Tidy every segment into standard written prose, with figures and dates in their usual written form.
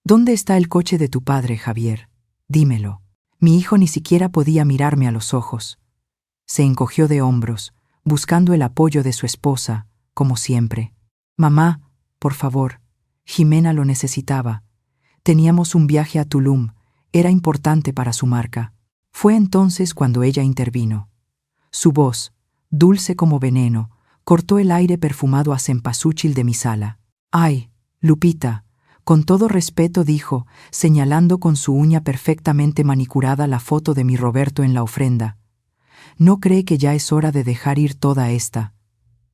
¿Dónde está el coche de tu padre, Javier? Dímelo. Mi hijo ni siquiera podía mirarme a los ojos. Se encogió de hombros, buscando el apoyo de su esposa, como siempre. Mamá, por favor. Jimena lo necesitaba. Teníamos un viaje a Tulum, era importante para su marca. Fue entonces cuando ella intervino. Su voz, dulce como veneno, cortó el aire perfumado a cempasúchil de mi sala. «Ay, Lupita», con todo respeto dijo, señalando con su uña perfectamente manicurada la foto de mi Roberto en la ofrenda. ¿No cree que ya es hora de dejar ir toda esta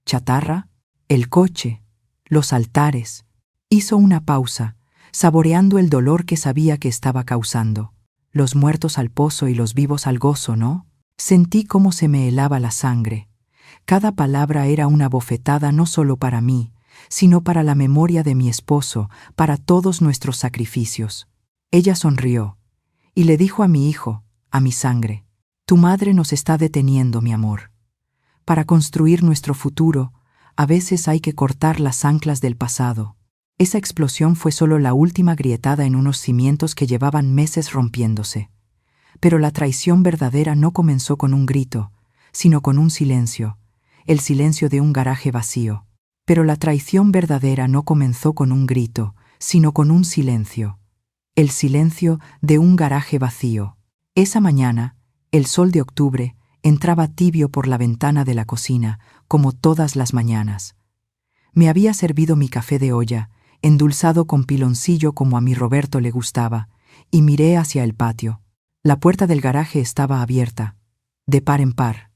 chatarra? El coche, los altares. Hizo una pausa, saboreando el dolor que sabía que estaba causando. Los muertos al pozo y los vivos al gozo, ¿no? Sentí cómo se me helaba la sangre. Cada palabra era una bofetada no solo para mí, sino para la memoria de mi esposo, para todos nuestros sacrificios. Ella sonrió y le dijo a mi hijo, a mi sangre: «Tu madre nos está deteniendo, mi amor. Para construir nuestro futuro, a veces hay que cortar las anclas del pasado». Esa explosión fue solo la última grietada en unos cimientos que llevaban meses rompiéndose. Pero la traición verdadera no comenzó con un grito, sino con un silencio, el silencio de un garaje vacío. Pero la traición verdadera no comenzó con un grito, sino con un silencio, el silencio de un garaje vacío. Esa mañana, el sol de octubre entraba tibio por la ventana de la cocina, como todas las mañanas. Me había servido mi café de olla, endulzado con piloncillo como a mi Roberto le gustaba, y miré hacia el patio. La puerta del garaje estaba abierta, de par en par.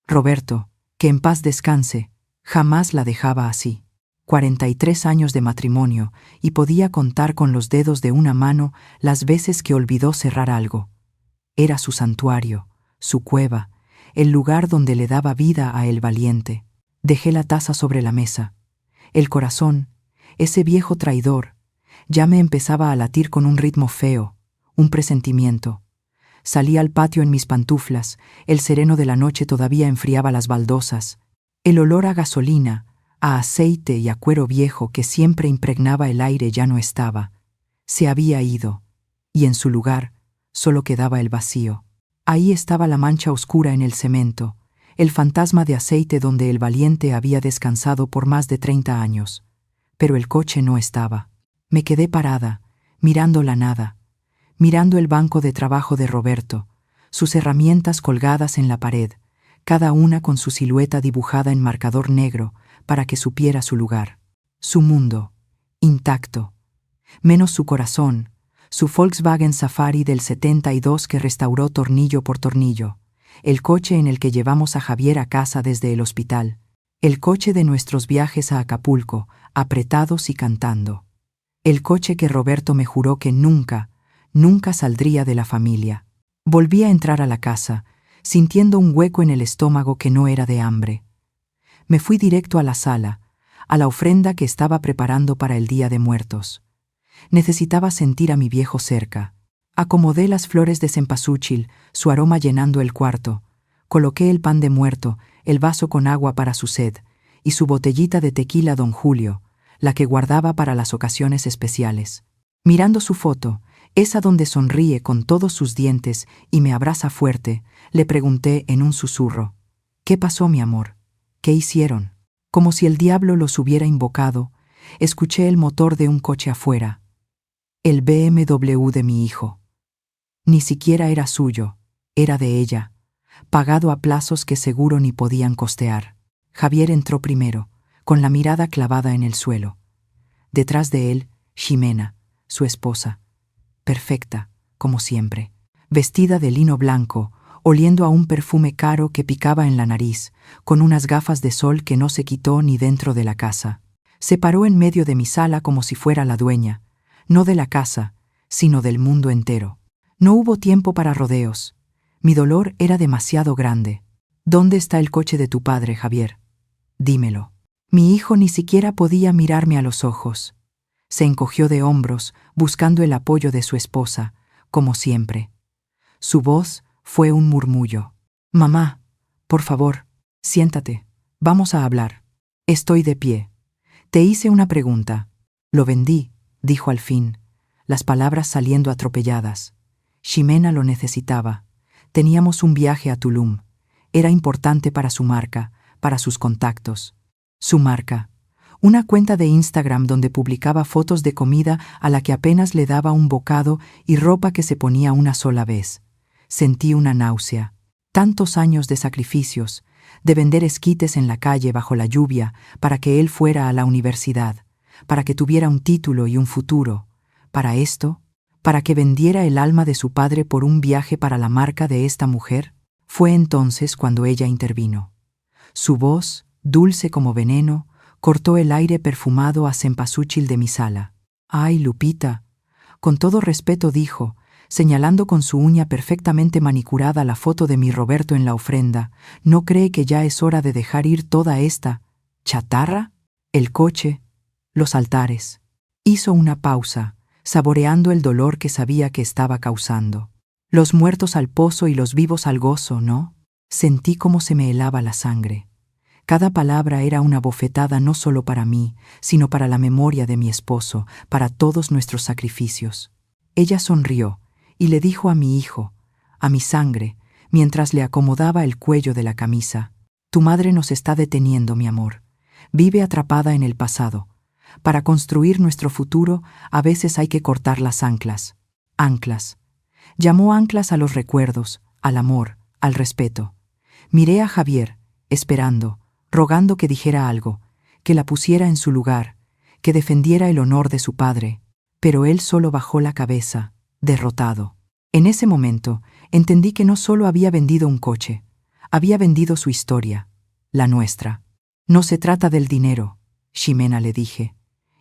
Roberto, que en paz descanse, jamás la dejaba así. 43 años de matrimonio, y podía contar con los dedos de una mano las veces que olvidó cerrar algo. Era su santuario, su cueva, el lugar donde le daba vida a el valiente. Dejé la taza sobre la mesa. El corazón, ese viejo traidor, ya me empezaba a latir con un ritmo feo, un presentimiento. Salí al patio en mis pantuflas, el sereno de la noche todavía enfriaba las baldosas. El olor a gasolina, a aceite y a cuero viejo que siempre impregnaba el aire ya no estaba. Se había ido, y en su lugar solo quedaba el vacío. Ahí estaba la mancha oscura en el cemento, el fantasma de aceite donde el valiente había descansado por más de 30 años. Pero el coche no estaba. Me quedé parada, mirando la nada, mirando el banco de trabajo de Roberto, sus herramientas colgadas en la pared, cada una con su silueta dibujada en marcador negro para que supiera su lugar. Su mundo, intacto, menos su corazón, su Volkswagen Safari del 72 que restauró tornillo por tornillo, el coche en el que llevamos a Javier a casa desde el hospital, el coche de nuestros viajes a Acapulco, apretados y cantando, el coche que Roberto me juró que nunca saldría de la familia. Volví a entrar a la casa, sintiendo un hueco en el estómago que no era de hambre. Me fui directo a la sala, a la ofrenda que estaba preparando para el Día de Muertos. Necesitaba sentir a mi viejo cerca. Acomodé las flores de cempasúchil, su aroma llenando el cuarto. Coloqué el pan de muerto, el vaso con agua para su sed, y su botellita de tequila Don Julio, la que guardaba para las ocasiones especiales. Mirando su foto, esa donde sonríe con todos sus dientes y me abraza fuerte, le pregunté en un susurro: «¿Qué pasó, mi amor? ¿Qué hicieron?». Como si el diablo los hubiera invocado, escuché el motor de un coche afuera. El BMW de mi hijo. Ni siquiera era suyo, era de ella, pagado a plazos que seguro ni podían costear. Javier entró primero, con la mirada clavada en el suelo. Detrás de él, Jimena, su esposa, perfecta, como siempre, vestida de lino blanco, oliendo a un perfume caro que picaba en la nariz, con unas gafas de sol que no se quitó ni dentro de la casa. Se paró en medio de mi sala como si fuera la dueña, no de la casa, sino del mundo entero. No hubo tiempo para rodeos. Mi dolor era demasiado grande. «¿Dónde está el coche de tu padre, Javier? Dímelo». Mi hijo ni siquiera podía mirarme a los ojos. Se encogió de hombros, buscando el apoyo de su esposa, como siempre. Su voz fue un murmullo. «Mamá, por favor, siéntate, vamos a hablar». Estoy de pie. Te hice una pregunta. «Lo vendí», dijo al fin. las palabras saliendo atropelladas. Ximena lo necesitaba. Teníamos un viaje a Tulum. Era importante para su marca, para sus contactos. Su marca. Una cuenta de Instagram donde publicaba fotos de comida a la que apenas le daba un bocado y ropa que se ponía una sola vez. Sentí una náusea. Tantos años de sacrificios, de vender esquites en la calle bajo la lluvia para que él fuera a la universidad, para que tuviera un título y un futuro. ¿Para esto? ¿Para que vendiera el alma de su padre por un viaje para la marca de esta mujer? Fue entonces cuando ella intervino. Su voz, dulce como veneno, cortó el aire perfumado a cempasúchil de mi sala. «Ay, Lupita», con todo respeto dijo, señalando con su uña perfectamente manicurada la foto de mi Roberto en la ofrenda, ¿no cree que ya es hora de dejar ir toda esta chatarra? El coche, los altares. Hizo una pausa, saboreando el dolor que sabía que estaba causando. Los muertos al pozo y los vivos al gozo, ¿no? Sentí cómo se me helaba la sangre. Cada palabra era una bofetada no solo para mí, sino para la memoria de mi esposo, para todos nuestros sacrificios. Ella sonrió y le dijo a mi hijo, a mi sangre, mientras le acomodaba el cuello de la camisa: «Tu madre nos está deteniendo, mi amor. Vive atrapada en el pasado. Para construir nuestro futuro, a veces hay que cortar las anclas». Anclas. Llamó anclas a los recuerdos, al amor, al respeto. Miré a Javier, esperando, rogando que dijera algo, que la pusiera en su lugar, que defendiera el honor de su padre, pero él solo bajó la cabeza, derrotado. En ese momento, entendí que no solo había vendido un coche, había vendido su historia, la nuestra. «No se trata del dinero», Ximena, le dije,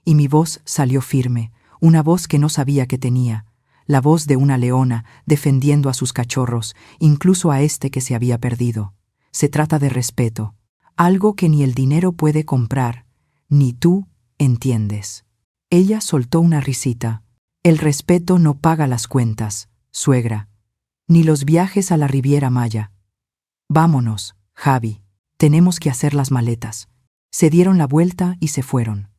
y mi voz salió firme, una voz que no sabía que tenía, la voz de una leona defendiendo a sus cachorros, incluso a este que se había perdido. «Se trata de respeto, algo que ni el dinero puede comprar, ni tú entiendes». Ella soltó una risita. «El respeto no paga las cuentas, suegra, ni los viajes a la Riviera Maya. Vámonos, Javi, tenemos que hacer las maletas». Se dieron la vuelta y se fueron.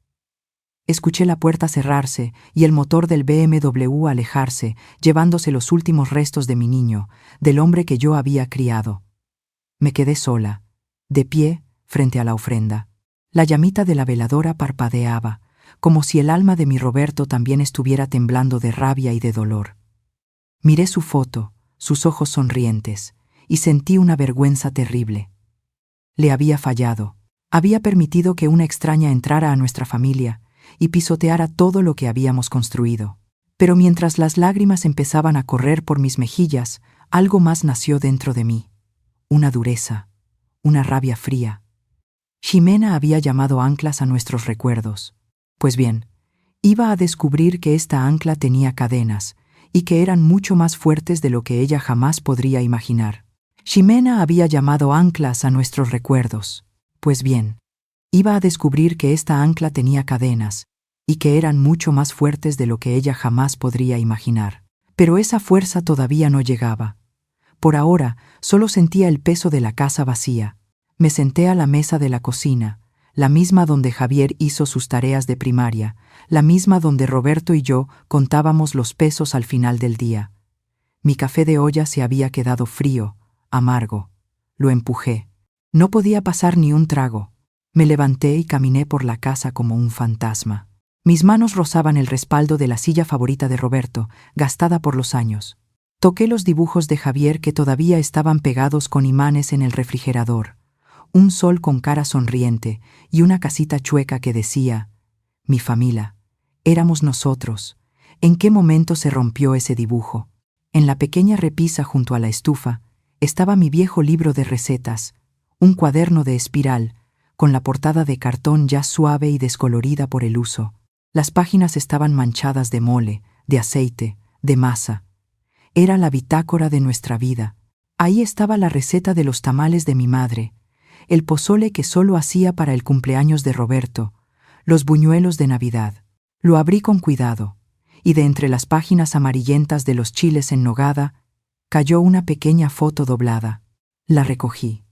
Escuché la puerta cerrarse y el motor del BMW alejarse, llevándose los últimos restos de mi niño, del hombre que yo había criado. Me quedé sola, de pie, frente a la ofrenda. La llamita de la veladora parpadeaba, como si el alma de mi Roberto también estuviera temblando de rabia y de dolor. Miré su foto, sus ojos sonrientes, y sentí una vergüenza terrible. Le había fallado. Había permitido que una extraña entrara a nuestra familia y pisoteara todo lo que habíamos construido. Pero mientras las lágrimas empezaban a correr por mis mejillas, algo más nació dentro de mí. Una dureza, una rabia fría. Ximena había llamado anclas a nuestros recuerdos. Pues bien, iba a descubrir que esta ancla tenía cadenas y que eran mucho más fuertes de lo que ella jamás podría imaginar. Ximena había llamado anclas a nuestros recuerdos. Pues bien, iba a descubrir que esta ancla tenía cadenas y que eran mucho más fuertes de lo que ella jamás podría imaginar. Pero esa fuerza todavía no llegaba. Por ahora, solo sentía el peso de la casa vacía. Me senté a la mesa de la cocina, la misma donde Javier hizo sus tareas de primaria, la misma donde Roberto y yo contábamos los pesos al final del día. Mi café de olla se había quedado frío, amargo. Lo empujé. No podía pasar ni un trago. Me levanté y caminé por la casa como un fantasma. Mis manos rozaban el respaldo de la silla favorita de Roberto, gastada por los años. Toqué los dibujos de Javier que todavía estaban pegados con imanes en el refrigerador. Un sol con cara sonriente y una casita chueca que decía: «Mi familia, éramos nosotros». ¿En qué momento se rompió ese dibujo? En la pequeña repisa junto a la estufa estaba mi viejo libro de recetas, un cuaderno de espiral, con la portada de cartón ya suave y descolorida por el uso. Las páginas estaban manchadas de mole, de aceite, de masa. Era la bitácora de nuestra vida. Ahí estaba la receta de los tamales de mi madre, el pozole que solo hacía para el cumpleaños de Roberto, los buñuelos de Navidad. Lo abrí con cuidado, y de entre las páginas amarillentas de los chiles en nogada, cayó una pequeña foto doblada. La recogí.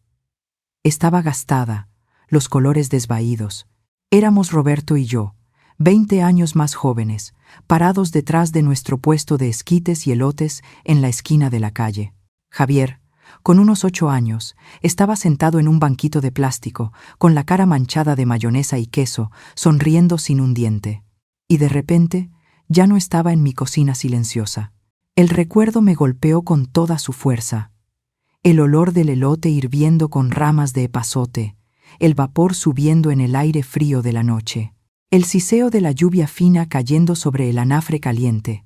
Estaba gastada, los colores desvaídos. Éramos Roberto y yo, 20 años más jóvenes, parados detrás de nuestro puesto de esquites y elotes en la esquina de la calle. Javier, con unos 8 años, estaba sentado en un banquito de plástico, con la cara manchada de mayonesa y queso, sonriendo sin un diente. Y de repente, ya no estaba en mi cocina silenciosa. El recuerdo me golpeó con toda su fuerza. El olor del elote hirviendo con ramas de epazote, el vapor subiendo en el aire frío de la noche, el siseo de la lluvia fina cayendo sobre el anafre caliente.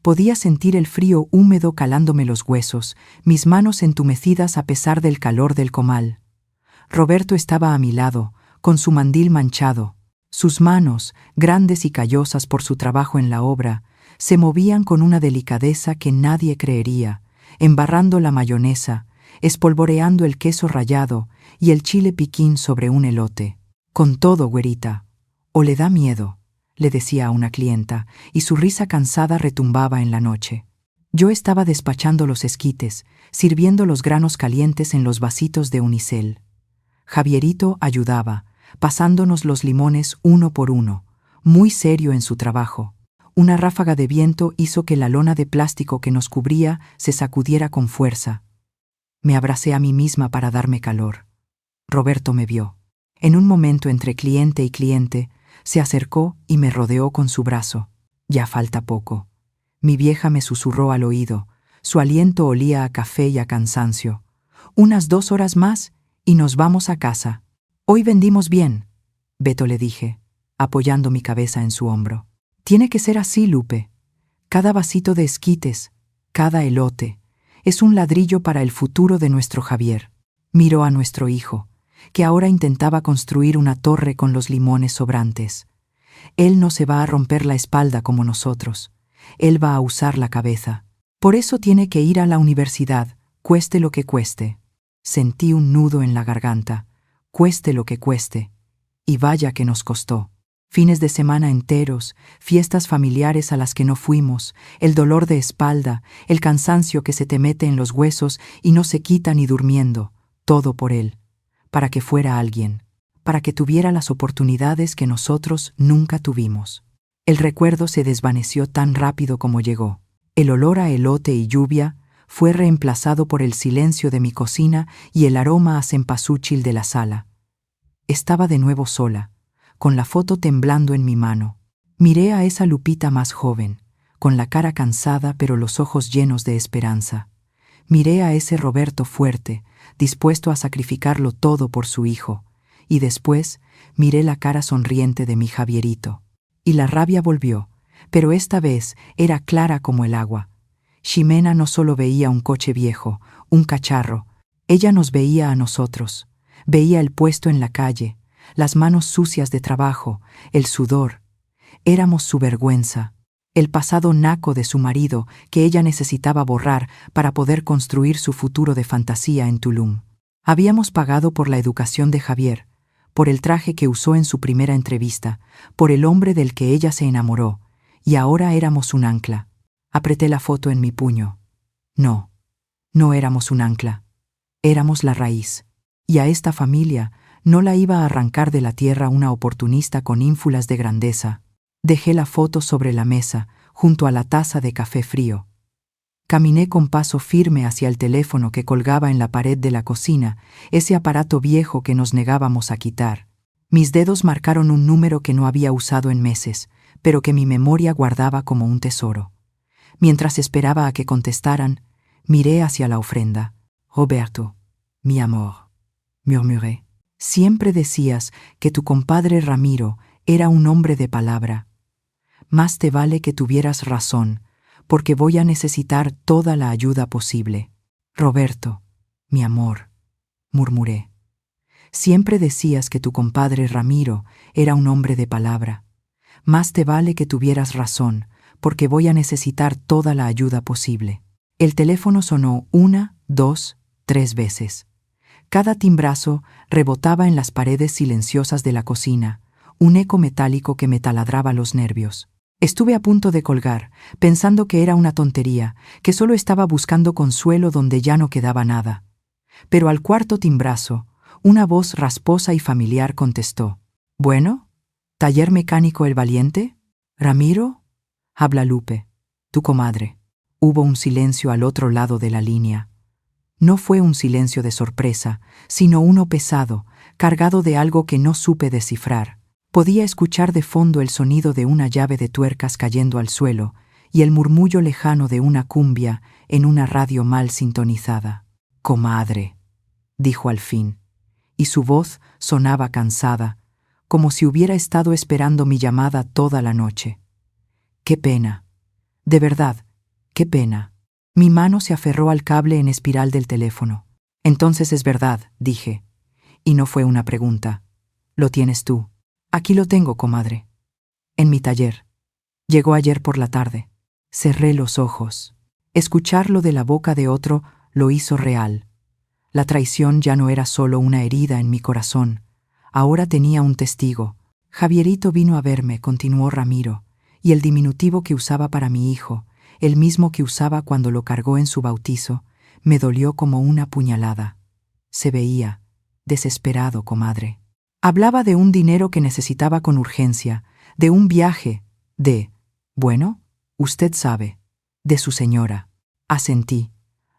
Podía sentir el frío húmedo calándome los huesos, mis manos entumecidas a pesar del calor del comal. Roberto estaba a mi lado, con su mandil manchado. Sus manos, grandes y callosas por su trabajo en la obra, se movían con una delicadeza que nadie creería, embarrando la mayonesa, espolvoreando el queso rallado y el chile piquín sobre un elote. Con todo, güerita, ¿o le da miedo?, le decía a una clienta, y su risa cansada retumbaba en la noche. Yo estaba despachando los esquites, sirviendo los granos calientes en los vasitos de unicel. Javierito ayudaba, pasándonos los limones uno por uno, muy serio en su trabajo. Una ráfaga de viento hizo que la lona de plástico que nos cubría se sacudiera con fuerza. Me abracé a mí misma para darme calor. Roberto me vio. En un momento entre cliente y cliente, se acercó y me rodeó con su brazo. Ya falta poco. Mi vieja me susurró al oído. Su aliento olía a café y a cansancio. Unas 2 horas más y nos vamos a casa. Hoy vendimos bien, Beto le dije, apoyando mi cabeza en su hombro. Tiene que ser así, Lupe. Cada vasito de esquites, cada elote, es un ladrillo para el futuro de nuestro Javier. Miró a nuestro hijo, que ahora intentaba construir una torre con los limones sobrantes. Él no se va a romper la espalda como nosotros. Él va a usar la cabeza. Por eso tiene que ir a la universidad, cueste lo que cueste. Sentí un nudo en la garganta, cueste lo que cueste. Y vaya que nos costó. Fines de semana enteros, fiestas familiares a las que no fuimos, el dolor de espalda, el cansancio que se te mete en los huesos y no se quita ni durmiendo, todo por él. Para que fuera alguien, para que tuviera las oportunidades que nosotros nunca tuvimos. El recuerdo se desvaneció tan rápido como llegó. El olor a elote y lluvia fue reemplazado por el silencio de mi cocina y el aroma a cempasúchil de la sala. Estaba de nuevo sola, con la foto temblando en mi mano. Miré a esa Lupita más joven, con la cara cansada pero los ojos llenos de esperanza. Miré a ese Roberto fuerte, dispuesto a sacrificarlo todo por su hijo, y después miré la cara sonriente de mi Javierito. Y la rabia volvió, pero esta vez era clara como el agua. Ximena no solo veía un coche viejo, un cacharro, ella nos veía a nosotros, veía el puesto en la calle, las manos sucias de trabajo, el sudor. Éramos su vergüenza, el pasado naco de su marido que ella necesitaba borrar para poder construir su futuro de fantasía en Tulum. Habíamos pagado por la educación de Javier, por el traje que usó en su primera entrevista, por el hombre del que ella se enamoró, y ahora éramos un ancla. Apreté la foto en mi puño. No, no éramos un ancla. Éramos la raíz. Y a esta familia no la iba a arrancar de la tierra una oportunista con ínfulas de grandeza. Dejé la foto sobre la mesa, junto a la taza de café frío. Caminé con paso firme hacia el teléfono que colgaba en la pared de la cocina, ese aparato viejo que nos negábamos a quitar. Mis dedos marcaron un número que no había usado en meses, pero que mi memoria guardaba como un tesoro. Mientras esperaba a que contestaran, miré hacia la ofrenda. Roberto, mi amor, murmuré. Siempre decías que tu compadre Ramiro era un hombre de palabra. Más te vale que tuvieras razón, porque voy a necesitar toda la ayuda posible. Roberto, mi amor, murmuré. Siempre decías que tu compadre Ramiro era un hombre de palabra. Más te vale que tuvieras razón, porque voy a necesitar toda la ayuda posible. El teléfono sonó 1, 2, 3 veces. Cada timbrazo rebotaba en las paredes silenciosas de la cocina, un eco metálico que me taladraba los nervios. Estuve a punto de colgar, pensando que era una tontería, que solo estaba buscando consuelo donde ya no quedaba nada. Pero al cuarto timbrazo, una voz rasposa y familiar contestó. «¿Bueno? ¿Taller mecánico El Valiente? ¿Ramiro? Habla Lupe, tu comadre. Hubo un silencio al otro lado de la línea. No fue un silencio de sorpresa, sino uno pesado, cargado de algo que no supe descifrar. Podía escuchar de fondo el sonido de una llave de tuercas cayendo al suelo y el murmullo lejano de una cumbia en una radio mal sintonizada. «Comadre», dijo al fin, y su voz sonaba cansada, como si hubiera estado esperando mi llamada toda la noche. «Qué pena. De verdad, qué pena». Mi mano se aferró al cable en espiral del teléfono. «Entonces es verdad», dije. Y no fue una pregunta. «Lo tienes tú». «Aquí lo tengo, comadre. En mi taller. Llegó ayer por la tarde». Cerré los ojos. Escucharlo de la boca de otro lo hizo real. La traición ya no era solo una herida en mi corazón. Ahora tenía un testigo. «Javierito vino a verme», continuó Ramiro, y el diminutivo que usaba para mi hijo, el mismo que usaba cuando lo cargó en su bautizo, me dolió como una puñalada. Se veía desesperado, comadre. Hablaba de un dinero que necesitaba con urgencia, de un viaje, bueno, usted sabe, de su señora. Asentí,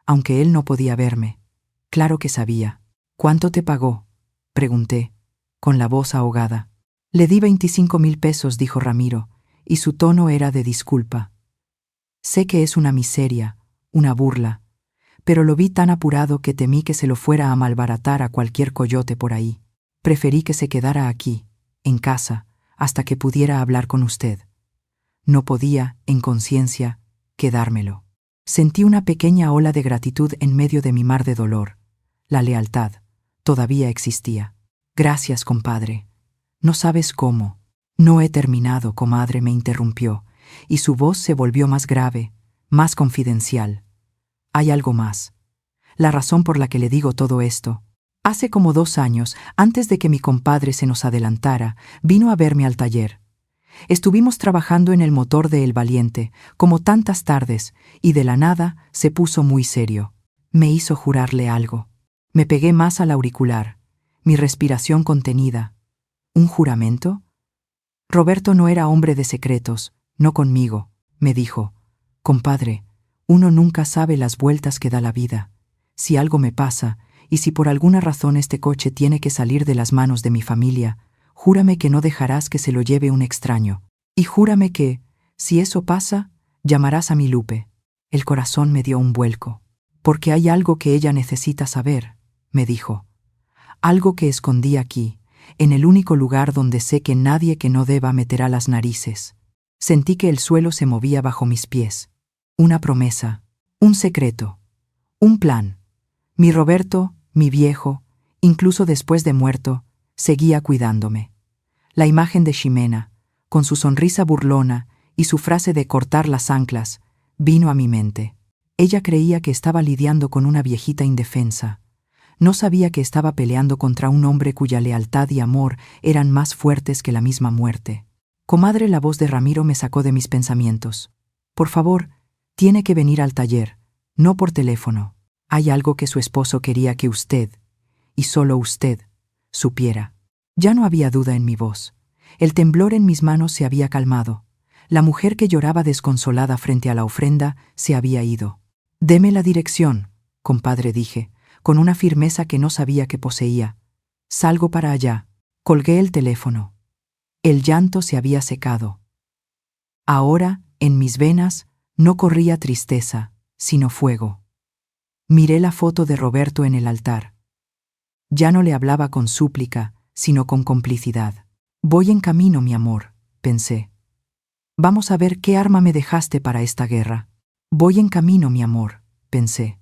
aunque él no podía verme. Claro que sabía. «¿Cuánto te pagó?», pregunté, con la voz ahogada. «Le di 25,000 pesos», dijo Ramiro, y su tono era de disculpa. «Sé que es una miseria, una burla, pero lo vi tan apurado que temí que se lo fuera a malbaratar a cualquier coyote por ahí. Preferí que se quedara aquí, en casa, hasta que pudiera hablar con usted. No podía, en conciencia, quedármelo». Sentí una pequeña ola de gratitud en medio de mi mar de dolor. La lealtad todavía existía. «Gracias, compadre. No sabes cómo». «No he terminado, comadre», me interrumpió, y su voz se volvió más grave, más confidencial. «Hay algo más. La razón por la que le digo todo esto. Hace como 2 años, antes de que mi compadre se nos adelantara, vino a verme al taller. Estuvimos trabajando en el motor de El Valiente, como tantas tardes, y de la nada se puso muy serio. Me hizo jurarle algo. Me pegué más al auricular, mi respiración contenida. ¿Un juramento? Roberto no era hombre de secretos, no conmigo», me dijo. «Compadre, uno nunca sabe las vueltas que da la vida. Si algo me pasa, y si por alguna razón este coche tiene que salir de las manos de mi familia, júrame que no dejarás que se lo lleve un extraño. Y júrame que, si eso pasa, llamarás a mi Lupe». El corazón me dio un vuelco. «Porque hay algo que ella necesita saber», me dijo. «Algo que escondí aquí, en el único lugar donde sé que nadie que no deba meterá las narices». Sentí que el suelo se movía bajo mis pies. Una promesa, un secreto, un plan. Mi Roberto, mi viejo, incluso después de muerto, seguía cuidándome. La imagen de Ximena, con su sonrisa burlona y su frase de cortar las anclas, vino a mi mente. Ella creía que estaba lidiando con una viejita indefensa. No sabía que estaba peleando contra un hombre cuya lealtad y amor eran más fuertes que la misma muerte. «Comadre», la voz de Ramiro me sacó de mis pensamientos. «Por favor, tiene que venir al taller, no por teléfono. Hay algo que su esposo quería que usted, y solo usted, supiera». Ya no había duda en mi voz. El temblor en mis manos se había calmado. La mujer que lloraba desconsolada frente a la ofrenda se había ido. «Deme la dirección», compadre, dije, con una firmeza que no sabía que poseía. «Salgo para allá». Colgué el teléfono. El llanto se había secado. Ahora, en mis venas, no corría tristeza, sino fuego. Miré la foto de Roberto en el altar. Ya no le hablaba con súplica, sino con complicidad. «Voy en camino, mi amor», pensé. «Vamos a ver qué arma me dejaste para esta guerra». «Voy en camino, mi amor», pensé.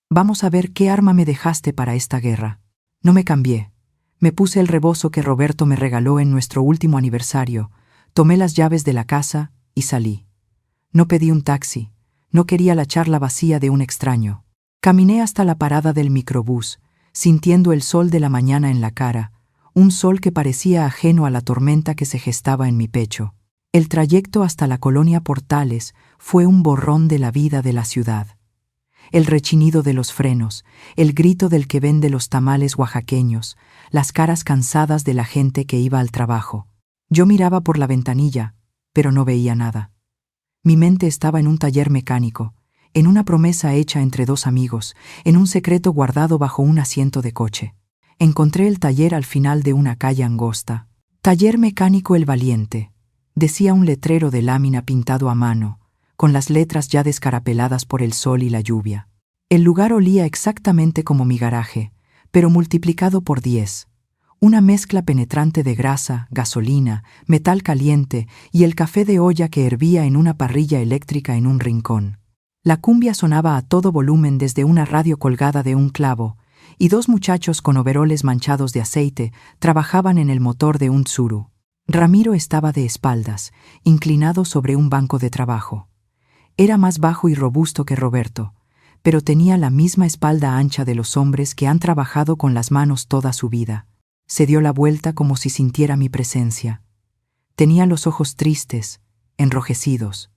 «Vamos a ver qué arma me dejaste para esta guerra». No me cambié. Me puse el rebozo que Roberto me regaló en nuestro último aniversario, tomé las llaves de la casa y salí. No pedí un taxi, no quería la charla vacía de un extraño. Caminé hasta la parada del microbús, sintiendo el sol de la mañana en la cara, un sol que parecía ajeno a la tormenta que se gestaba en mi pecho. El trayecto hasta la colonia Portales fue un borrón de la vida de la ciudad. El rechinido de los frenos, el grito del que vende los tamales oaxaqueños, las caras cansadas de la gente que iba al trabajo. Yo miraba por la ventanilla, pero no veía nada. Mi mente estaba en un taller mecánico, en una promesa hecha entre dos amigos, en un secreto guardado bajo un asiento de coche. Encontré el taller al final de una calle angosta. Taller mecánico El Valiente, decía un letrero de lámina pintado a mano, con las letras ya descarapeladas por el sol y la lluvia. El lugar olía exactamente como mi garaje, pero multiplicado por 10. Una mezcla penetrante de grasa, gasolina, metal caliente y el café de olla que hervía en una parrilla eléctrica en un rincón. La cumbia sonaba a todo volumen desde una radio colgada de un clavo, y dos muchachos con overoles manchados de aceite trabajaban en el motor de un Tsuru. Ramiro estaba de espaldas, inclinado sobre un banco de trabajo. Era más bajo y robusto que Roberto, pero tenía la misma espalda ancha de los hombres que han trabajado con las manos toda su vida. Se dio la vuelta como si sintiera mi presencia. Tenía los ojos tristes, enrojecidos.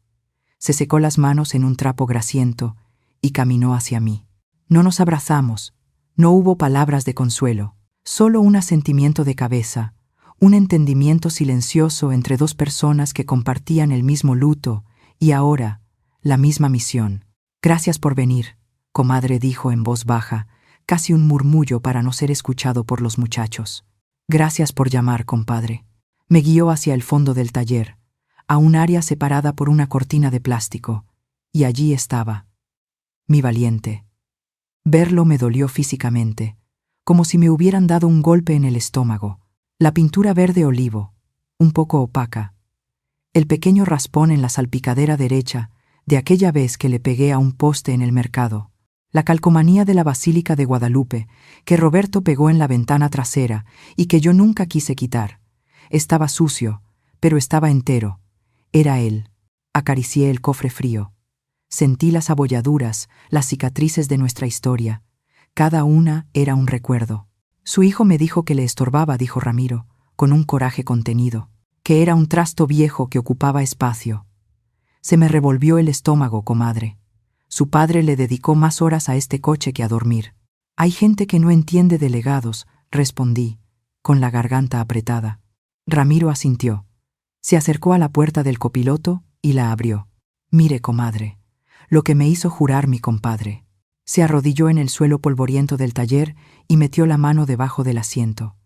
Se secó las manos en un trapo grasiento y caminó hacia mí. No nos abrazamos, no hubo palabras de consuelo, solo un asentimiento de cabeza, un entendimiento silencioso entre dos personas que compartían el mismo luto y ahora la misma misión. Gracias por venir, comadre, dijo en voz baja, casi un murmullo para no ser escuchado por los muchachos. Gracias por llamar, compadre. Me guió hacia el fondo del taller, a un área separada por una cortina de plástico, y allí estaba, mi valiente. Verlo me dolió físicamente, como si me hubieran dado un golpe en el estómago. La pintura verde olivo, un poco opaca. El pequeño raspón en la salpicadera derecha de aquella vez que le pegué a un poste en el mercado. La calcomanía de la Basílica de Guadalupe, que Roberto pegó en la ventana trasera y que yo nunca quise quitar. Estaba sucio, pero estaba entero. Era él. Acaricié el cofre frío. Sentí las abolladuras, las cicatrices de nuestra historia. Cada una era un recuerdo. Su hijo me dijo que le estorbaba, dijo Ramiro, con un coraje contenido, que era un trasto viejo que ocupaba espacio. Se me revolvió el estómago, comadre. Su padre le dedicó más horas a este coche que a dormir. Hay gente que no entiende de legados, respondí, con la garganta apretada. Ramiro asintió. Se acercó a la puerta del copiloto y la abrió. Mire, comadre, lo que me hizo jurar mi compadre. Se arrodilló en el suelo polvoriento del taller y metió la mano debajo del asiento.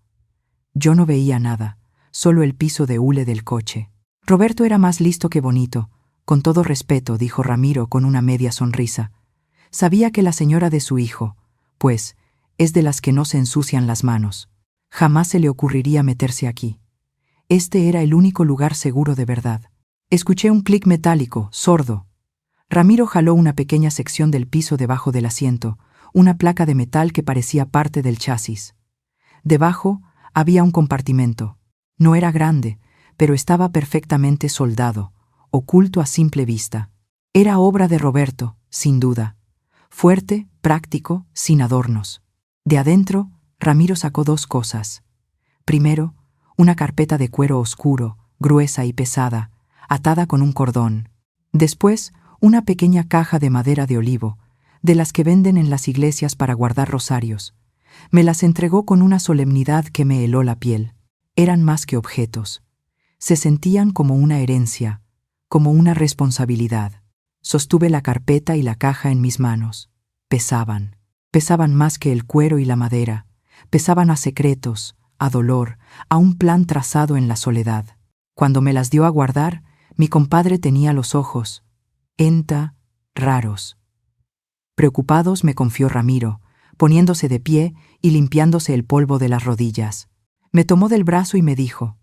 Yo no veía nada, solo el piso de hule del coche. Roberto era más listo que bonito. Con todo respeto, dijo Ramiro con una media sonrisa. Sabía que la señora de su hijo, pues, es de las que no se ensucian las manos. Jamás se le ocurriría meterse aquí. Este era el único lugar seguro de verdad. Escuché un clic metálico, sordo. Ramiro jaló una pequeña sección del piso debajo del asiento, una placa de metal que parecía parte del chasis. Debajo había un compartimento. No era grande, pero estaba perfectamente soldado, oculto a simple vista. Era obra de Roberto, sin duda. Fuerte, práctico, sin adornos. De adentro, Ramiro sacó dos cosas. Primero, una carpeta de cuero oscuro, gruesa y pesada, atada con un cordón. Después, una pequeña caja de madera de olivo, de las que venden en las iglesias para guardar rosarios. Me las entregó con una solemnidad que me heló la piel. Eran más que objetos. Se sentían como una herencia, como una responsabilidad. Sostuve la carpeta y la caja en mis manos. Pesaban. Pesaban más que el cuero y la madera. Pesaban a secretos, a dolor, a un plan trazado en la soledad. Cuando me las dio a guardar, mi compadre tenía los ojos, raros. Preocupados, me confió Ramiro, poniéndose de pie y limpiándose el polvo de las rodillas. Me tomó del brazo y me dijo,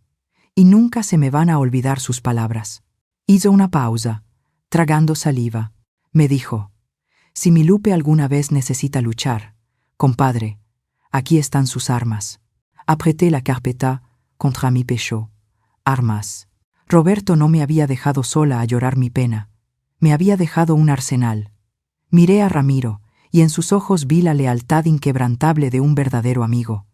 y nunca se me van a olvidar sus palabras. Hizo una pausa, tragando saliva. Me dijo, si mi Lupe alguna vez necesita luchar, compadre, aquí están sus armas. Apreté la carpeta contra mi pecho. Armas. Roberto no me había dejado sola a llorar mi pena. Me había dejado un arsenal. Miré a Ramiro, y en sus ojos vi la lealtad inquebrantable de un verdadero amigo.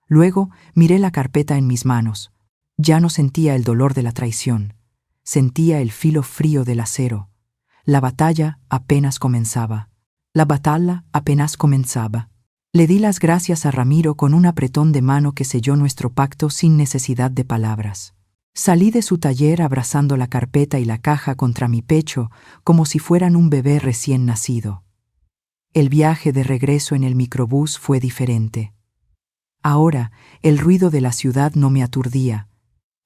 Luego miré la carpeta en mis manos. Ya no sentía el dolor de la traición. Sentía el filo frío del acero. La batalla apenas comenzaba. La batalla apenas comenzaba. Le di las gracias a Ramiro con un apretón de mano que selló nuestro pacto sin necesidad de palabras. Salí de su taller abrazando la carpeta y la caja contra mi pecho como si fueran un bebé recién nacido. El viaje de regreso en el microbús fue diferente. Ahora, el ruido de la ciudad no me aturdía,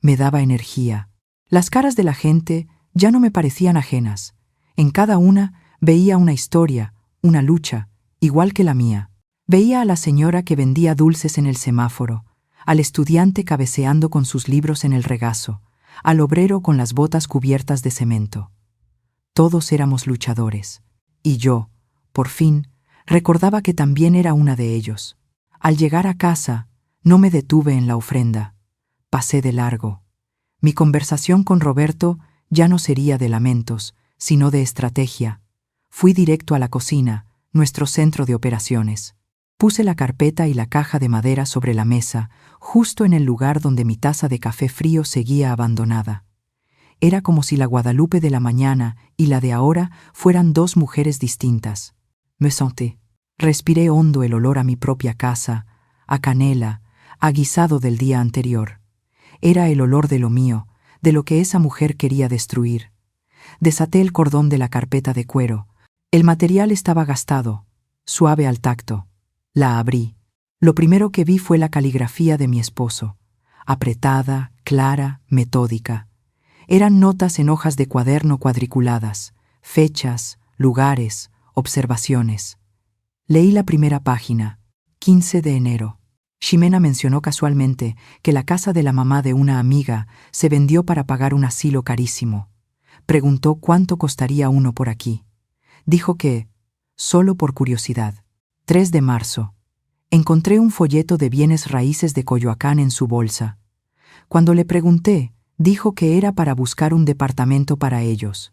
me daba energía. Las caras de la gente ya no me parecían ajenas. En cada una veía una historia, una lucha, igual que la mía. Veía a la señora que vendía dulces en el semáforo, al estudiante cabeceando con sus libros en el regazo, al obrero con las botas cubiertas de cemento. Todos éramos luchadores, y yo, por fin, recordaba que también era una de ellos. Al llegar a casa, no me detuve en la ofrenda. Pasé de largo. Mi conversación con Roberto ya no sería de lamentos, sino de estrategia. Fui directo a la cocina, nuestro centro de operaciones. Puse la carpeta y la caja de madera sobre la mesa, justo en el lugar donde mi taza de café frío seguía abandonada. Era como si la Guadalupe de la mañana y la de ahora fueran dos mujeres distintas. Me senté. Respiré hondo el olor a mi propia casa, a canela, a guisado del día anterior. Era el olor de lo mío, de lo que esa mujer quería destruir. Desaté el cordón de la carpeta de cuero. El material estaba gastado, suave al tacto. La abrí. Lo primero que vi fue la caligrafía de mi esposo, apretada, clara, metódica. Eran notas en hojas de cuaderno cuadriculadas, fechas, lugares, observaciones. Leí la primera página, 15 de enero. Ximena mencionó casualmente que la casa de la mamá de una amiga se vendió para pagar un asilo carísimo. Preguntó cuánto costaría uno por aquí. Dijo que, solo por curiosidad. 3 de marzo. Encontré un folleto de bienes raíces de Coyoacán en su bolsa. Cuando le pregunté, dijo que era para buscar un departamento para ellos.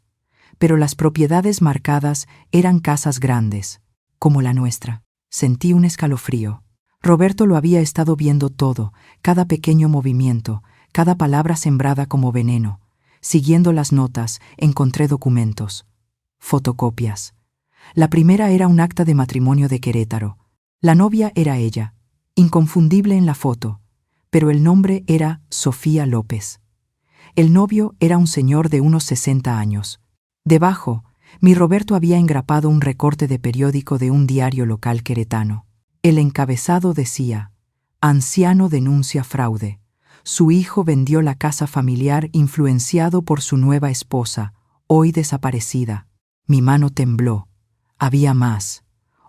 Pero las propiedades marcadas eran casas grandes, como la nuestra. Sentí un escalofrío. Roberto lo había estado viendo todo, cada pequeño movimiento, cada palabra sembrada como veneno. Siguiendo las notas, encontré documentos. Fotocopias. La primera era un acta de matrimonio de Querétaro. La novia era ella, inconfundible en la foto, pero el nombre era Sofía López. El novio era un señor de unos 60 años. Debajo, mi Roberto había engrapado un recorte de periódico de un diario local queretano. El encabezado decía: anciano denuncia fraude. Su hijo vendió la casa familiar influenciado por su nueva esposa, hoy desaparecida. Mi mano tembló. Había más.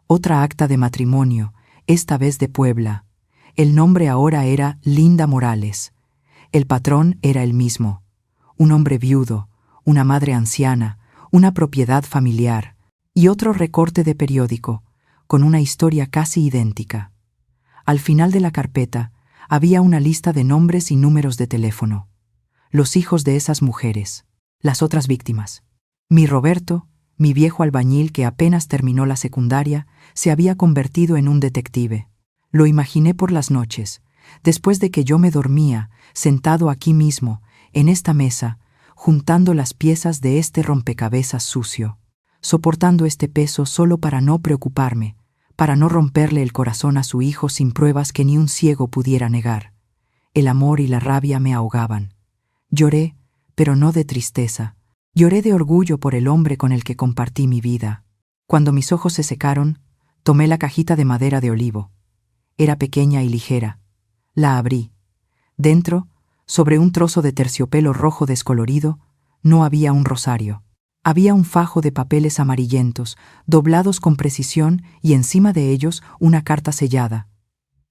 Otra acta de matrimonio, esta vez de Puebla. El nombre ahora era Linda Morales. El patrón era el mismo. Un hombre viudo, una madre anciana, una propiedad familiar y otro recorte de periódico, con una historia casi idéntica. Al final de la carpeta había una lista de nombres y números de teléfono. Los hijos de esas mujeres, las otras víctimas. Mi Roberto, mi viejo albañil que apenas terminó la secundaria, se había convertido en un detective. Lo imaginé por las noches, después de que yo me dormía, sentado aquí mismo, en esta mesa, juntando las piezas de este rompecabezas sucio, soportando este peso solo para no preocuparme, para no romperle el corazón a su hijo sin pruebas que ni un ciego pudiera negar. El amor y la rabia me ahogaban. Lloré, pero no de tristeza. Lloré de orgullo por el hombre con el que compartí mi vida. Cuando mis ojos se secaron, tomé la cajita de madera de olivo. Era pequeña y ligera. La abrí. Dentro, sobre un trozo de terciopelo rojo descolorido, no había un rosario. Había un fajo de papeles amarillentos, doblados con precisión, y encima de ellos una carta sellada.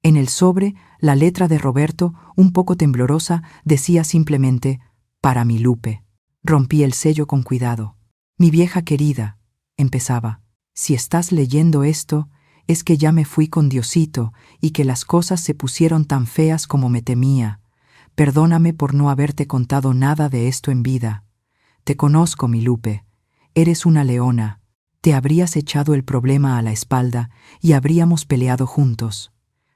En el sobre, la letra de Roberto, un poco temblorosa, decía simplemente: «Para mi Lupe». Rompí el sello con cuidado. «Mi vieja querida», empezaba, «si estás leyendo esto, es que ya me fui con Diosito y que las cosas se pusieron tan feas como me temía. Perdóname por no haberte contado nada de esto en vida. Te conozco, mi Lupe. Eres una leona. Te habrías echado el problema a la espalda y habríamos peleado juntos.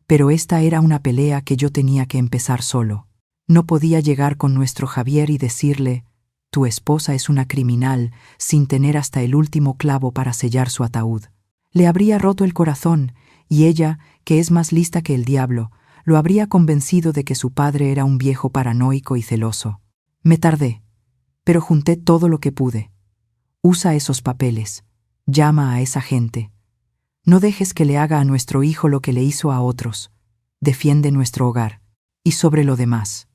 Pero esta era una pelea que yo tenía que empezar solo. No podía llegar con nuestro Javier y decirle: tu esposa es una criminal, sin tener hasta el último clavo para sellar su ataúd. Le habría roto el corazón, y ella, que es más lista que el diablo, lo habría convencido de que su padre era un viejo paranoico y celoso. Me tardé, pero junté todo lo que pude. Usa esos papeles. Llama a esa gente. No dejes que le haga a nuestro hijo lo que le hizo a otros. Defiende nuestro hogar. Y sobre lo demás.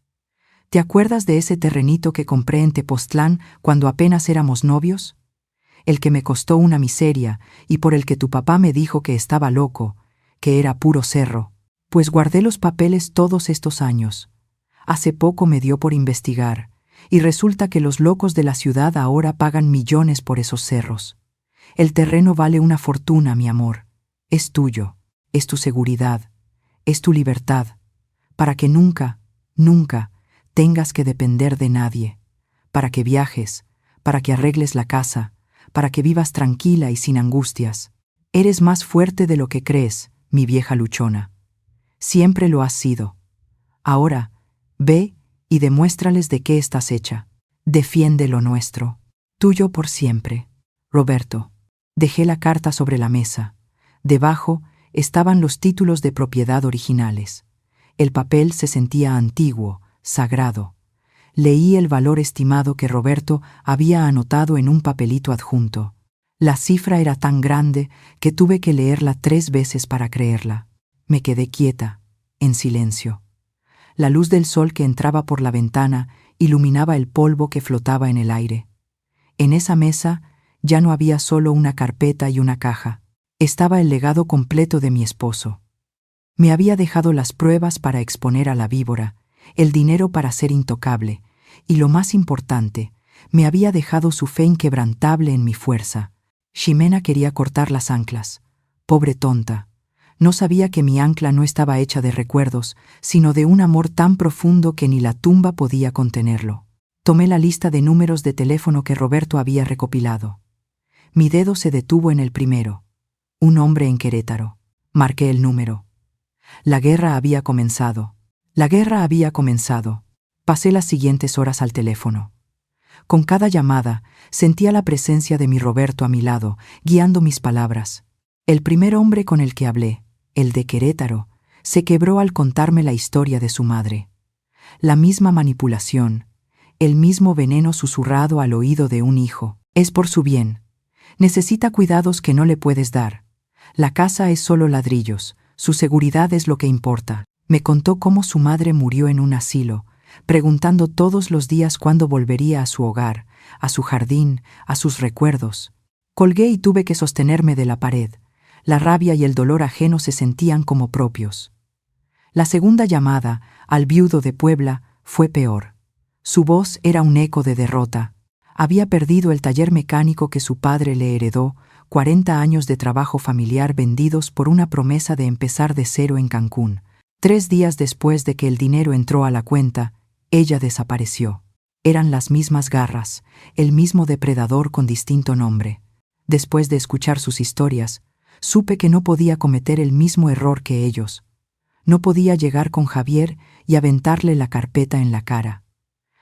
¿Te acuerdas de ese terrenito que compré en Tepoztlán cuando apenas éramos novios? El que me costó una miseria y por el que tu papá me dijo que estaba loco, que era puro cerro. Pues guardé los papeles todos estos años. Hace poco me dio por investigar, y resulta que los locos de la ciudad ahora pagan millones por esos cerros. El terreno vale una fortuna, mi amor. Es tuyo, es tu seguridad, es tu libertad, para que nunca, nunca tengas que depender de nadie, para que viajes, para que arregles la casa, para que vivas tranquila y sin angustias. Eres más fuerte de lo que crees, mi vieja luchona. Siempre lo has sido. Ahora, ve y demuéstrales de qué estás hecha. Defiende lo nuestro. Tuyo por siempre. Roberto. Dejé la carta sobre la mesa. Debajo estaban los títulos de propiedad originales. El papel se sentía antiguo, sagrado. Leí el valor estimado que Roberto había anotado en un papelito adjunto. La cifra era tan grande que tuve que leerla 3 veces para creerla. Me quedé quieta, en silencio. La luz del sol que entraba por la ventana iluminaba el polvo que flotaba en el aire. En esa mesa ya no había solo una carpeta y una caja. Estaba el legado completo de mi esposo. Me había dejado las pruebas para exponer a la víbora, el dinero para ser intocable, y lo más importante, me había dejado su fe inquebrantable en mi fuerza. Ximena quería cortar las anclas. Pobre tonta. No sabía que mi ancla no estaba hecha de recuerdos, sino de un amor tan profundo que ni la tumba podía contenerlo. Tomé la lista de números de teléfono que Roberto había recopilado. Mi dedo se detuvo en el primero. Un hombre en Querétaro. Marqué el número. La guerra había comenzado. La guerra había comenzado. Pasé las siguientes horas al teléfono. Con cada llamada, sentía la presencia de mi Roberto a mi lado, guiando mis palabras. El primer hombre con el que hablé, el de Querétaro, se quebró al contarme la historia de su madre. La misma manipulación, el mismo veneno susurrado al oído de un hijo. Es por su bien. Necesita cuidados que no le puedes dar. La casa es solo ladrillos, su seguridad es lo que importa. Me contó cómo su madre murió en un asilo, preguntando todos los días cuándo volvería a su hogar, a su jardín, a sus recuerdos. Colgué y tuve que sostenerme de la pared. La rabia y el dolor ajeno se sentían como propios. La segunda llamada, al viudo de Puebla, fue peor. Su voz era un eco de derrota. Había perdido el taller mecánico que su padre le heredó, 40 años de trabajo familiar vendidos por una promesa de empezar de cero en Cancún. 3 días después de que el dinero entró a la cuenta, ella desapareció. Eran las mismas garras, el mismo depredador con distinto nombre. Después de escuchar sus historias, supe que no podía cometer el mismo error que ellos. No podía llegar con Javier y aventarle la carpeta en la cara.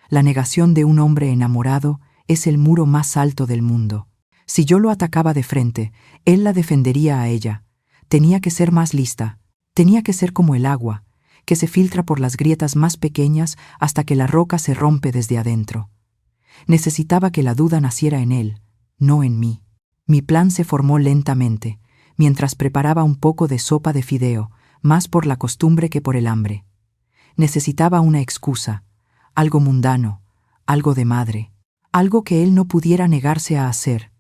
La negación de un hombre enamorado es el muro más alto del mundo. Si yo lo atacaba de frente, él la defendería a ella. Tenía que ser más lista. Tenía que ser como el agua, que se filtra por las grietas más pequeñas hasta que la roca se rompe desde adentro. Necesitaba que la duda naciera en él, no en mí. Mi plan se formó lentamente, mientras preparaba un poco de sopa de fideo, más por la costumbre que por el hambre. Necesitaba una excusa, algo mundano, algo de madre, algo que él no pudiera negarse a hacer.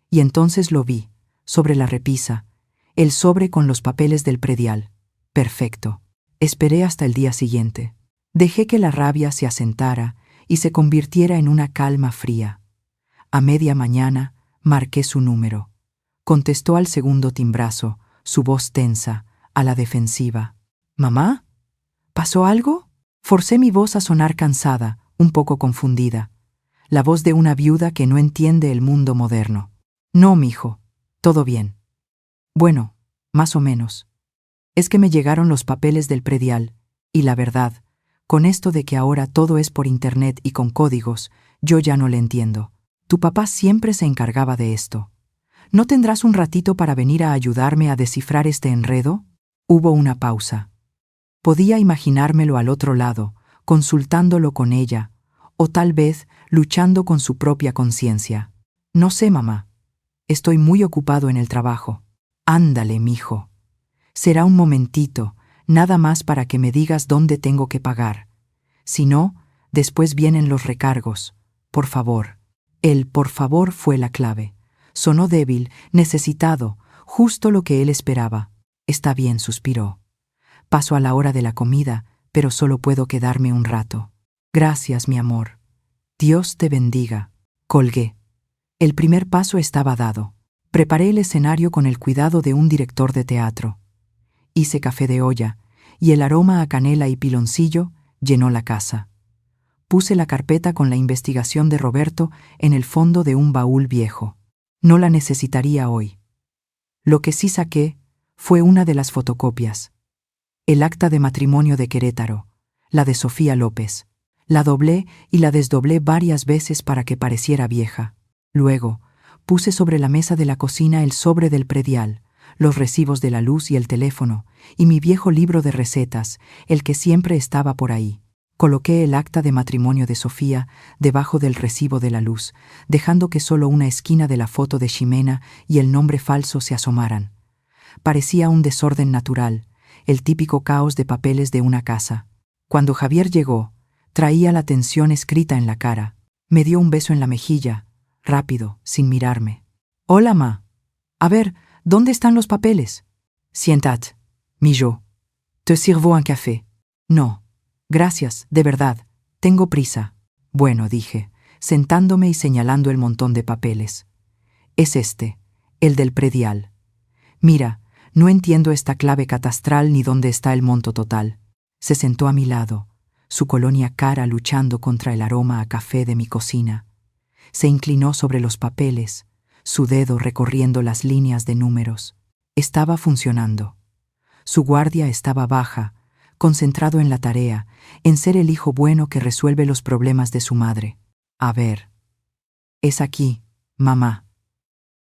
Y entonces lo vi, sobre la repisa, el sobre con los papeles del predial. Perfecto. Esperé hasta el día siguiente. Dejé que la rabia se asentara y se convirtiera en una calma fría. A media mañana, marqué su número. Contestó al segundo timbrazo, su voz tensa, a la defensiva. «¿Mamá? ¿Pasó algo?» Forcé mi voz a sonar cansada, un poco confundida. La voz de una viuda que no entiende el mundo moderno. «No, mijo. Todo bien». «Bueno, más o menos. Es que me llegaron los papeles del predial, y la verdad, con esto de que ahora todo es por internet y con códigos, yo ya no le entiendo. Tu papá siempre se encargaba de esto. ¿No tendrás un ratito para venir a ayudarme a descifrar este enredo?» Hubo una pausa. Podía imaginármelo al otro lado, consultándolo con ella, o tal vez luchando con su propia conciencia. No sé, mamá. Estoy muy ocupado en el trabajo. Ándale, mijo. Será un momentito, nada más para que me digas dónde tengo que pagar. Si no, después vienen los recargos. Por favor. El por favor fue la clave. Sonó débil, necesitado, justo lo que él esperaba. Está bien, suspiró. Paso a la hora de la comida, pero solo puedo quedarme un rato. Gracias, mi amor. Dios te bendiga. Colgué. El primer paso estaba dado. Preparé el escenario con el cuidado de un director de teatro. Hice café de olla, y el aroma a canela y piloncillo llenó la casa. Puse la carpeta con la investigación de Roberto en el fondo de un baúl viejo. No la necesitaría hoy. Lo que sí saqué fue una de las fotocopias. El acta de matrimonio de Querétaro, la de Sofía López. La doblé y la desdoblé varias veces para que pareciera vieja. Luego, puse sobre la mesa de la cocina el sobre del predial, los recibos de la luz y el teléfono, y mi viejo libro de recetas, el que siempre estaba por ahí. Coloqué el acta de matrimonio de Sofía debajo del recibo de la luz, dejando que solo una esquina de la foto de Ximena y el nombre falso se asomaran. Parecía un desorden natural, el típico caos de papeles de una casa. Cuando Javier llegó, traía la tensión escrita en la cara. Me dio un beso en la mejilla, rápido, sin mirarme. «Hola, ma. A ver, ¿dónde están los papeles?» «Siéntate, mi yo. Te sirvo un café». «No, gracias, de verdad. Tengo prisa». «Bueno», dije, sentándome y señalando el montón de papeles. «Es este, el del predial. Mira, no entiendo esta clave catastral ni dónde está el monto total». Se sentó a mi lado, su colonia cara luchando contra el aroma a café de mi cocina. Se inclinó sobre los papeles, su dedo recorriendo las líneas de números. Estaba funcionando. Su guardia estaba baja, concentrado en la tarea, en ser el hijo bueno que resuelve los problemas de su madre. «A ver. Es aquí, mamá.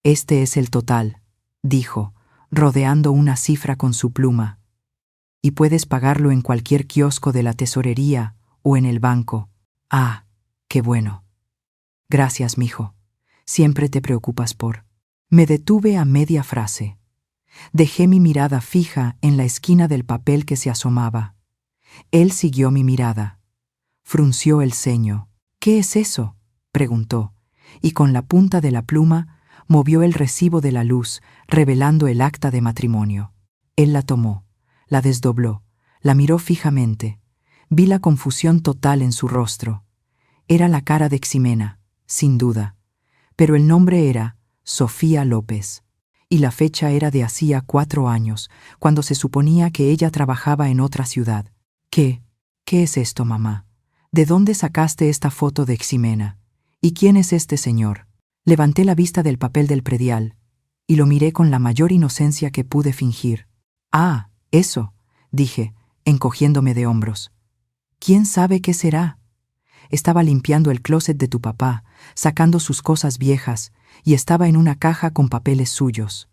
Este es el total», dijo, rodeando una cifra con su pluma. «Y puedes pagarlo en cualquier kiosco de la tesorería o en el banco». «Ah, qué bueno. Gracias, mijo. Siempre te preocupas por». Me detuve a media frase. Dejé mi mirada fija en la esquina del papel que se asomaba. Él siguió mi mirada. Frunció el ceño. «¿Qué es eso?», preguntó, y con la punta de la pluma movió el recibo de la luz, revelando el acta de matrimonio. Él la tomó, la desdobló, la miró fijamente. Vi la confusión total en su rostro. Era la cara de Ximena, sin duda, pero el nombre era Sofía López, y la fecha era de hacía 4 años, cuando se suponía que ella trabajaba en otra ciudad. ¿Qué es esto, mamá? ¿De dónde sacaste esta foto de Ximena? ¿Y quién es este señor?» Levanté la vista del papel del predial y lo miré con la mayor inocencia que pude fingir. «Ah, eso», dije, encogiéndome de hombros. «¿Quién sabe qué será?» Estaba limpiando el closet de tu papá, sacando sus cosas viejas, y estaba en una caja con papeles suyos.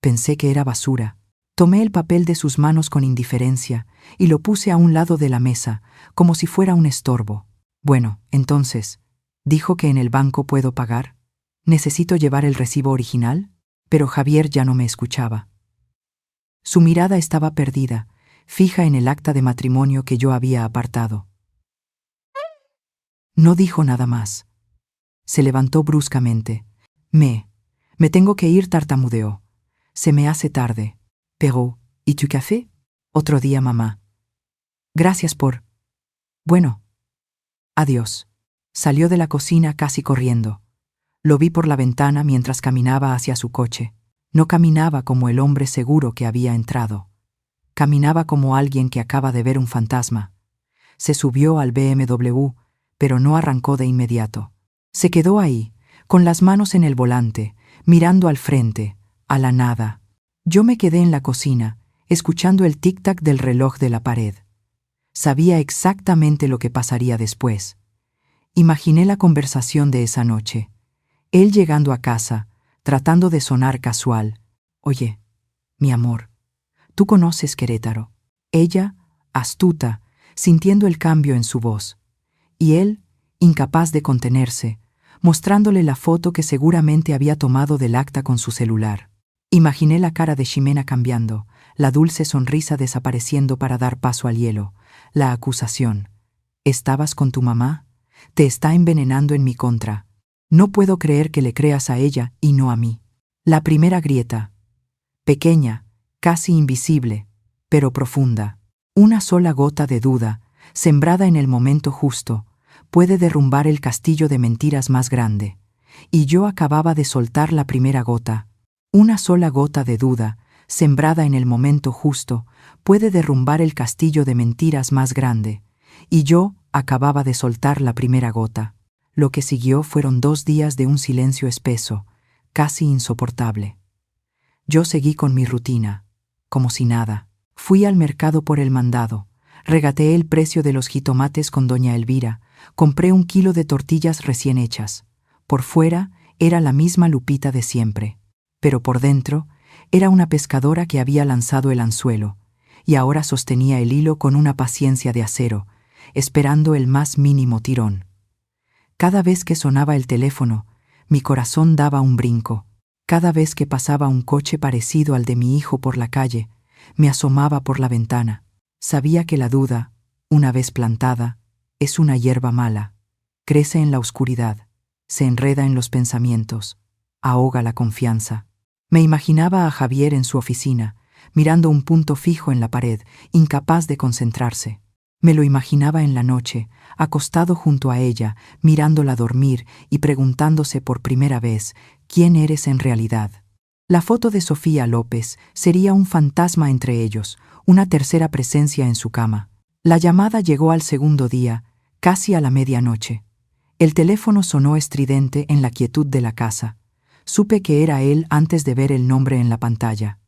Pensé que era basura. Tomé el papel de sus manos con indiferencia y lo puse a un lado de la mesa, como si fuera un estorbo. «Bueno, entonces, ¿dijo que en el banco puedo pagar? ¿Necesito llevar el recibo original?» Pero Javier ya no me escuchaba. Su mirada estaba perdida, fija en el acta de matrimonio que yo había apartado. No dijo nada más. Se levantó bruscamente. Me tengo que ir», tartamudeó. «Se me hace tarde». «Pero, ¿y tu café?» «Otro día, mamá». «Gracias por...». «Bueno. Adiós». Salió de la cocina casi corriendo. Lo vi por la ventana mientras caminaba hacia su coche. No caminaba como el hombre seguro que había entrado. Caminaba como alguien que acaba de ver un fantasma. Se subió al BMW, pero no arrancó de inmediato. Se quedó ahí, con las manos en el volante, mirando al frente, a la nada. Yo me quedé en la cocina, escuchando el tic-tac del reloj de la pared. Sabía exactamente lo que pasaría después. Imaginé la conversación de esa noche. Él llegando a casa, tratando de sonar casual. «Oye, mi amor, ¿tú conoces Querétaro?» Ella, astuta, sintiendo el cambio en su voz. Y él, incapaz de contenerse, mostrándole la foto que seguramente había tomado del acta con su celular. Imaginé la cara de Ximena cambiando, la dulce sonrisa desapareciendo para dar paso al hielo, la acusación. ¿Estabas con tu mamá? Te está envenenando en mi contra. No puedo creer que le creas a ella y no a mí. La primera grieta. Pequeña, casi invisible, pero profunda. Una sola gota de duda, sembrada en el momento justo, puede derrumbar el castillo de mentiras más grande. Y yo acababa de soltar la primera gota. Una sola gota de duda, sembrada en el momento justo, puede derrumbar el castillo de mentiras más grande. Y yo acababa de soltar la primera gota. Lo que siguió fueron 2 días de un silencio espeso, casi insoportable. Yo seguí con mi rutina, como si nada. Fui al mercado por el mandado, regateé el precio de los jitomates con doña Elvira, compré 1 kilo de tortillas recién hechas. Por fuera era la misma Lupita de siempre, pero por dentro era una pescadora que había lanzado el anzuelo, y ahora sostenía el hilo con una paciencia de acero, esperando el más mínimo tirón. Cada vez que sonaba el teléfono, mi corazón daba un brinco. Cada vez que pasaba un coche parecido al de mi hijo por la calle, me asomaba por la ventana. Sabía que la duda, una vez plantada, es una hierba mala. Crece en la oscuridad, se enreda en los pensamientos, ahoga la confianza. Me imaginaba a Javier en su oficina, mirando un punto fijo en la pared, incapaz de concentrarse. Me lo imaginaba en la noche, acostado junto a ella, mirándola dormir y preguntándose por primera vez, ¿quién eres en realidad? La foto de Sofía López sería un fantasma entre ellos, una tercera presencia en su cama. La llamada llegó al segundo día, casi a la medianoche. El teléfono sonó estridente en la quietud de la casa. Supe que era él antes de ver el nombre en la pantalla.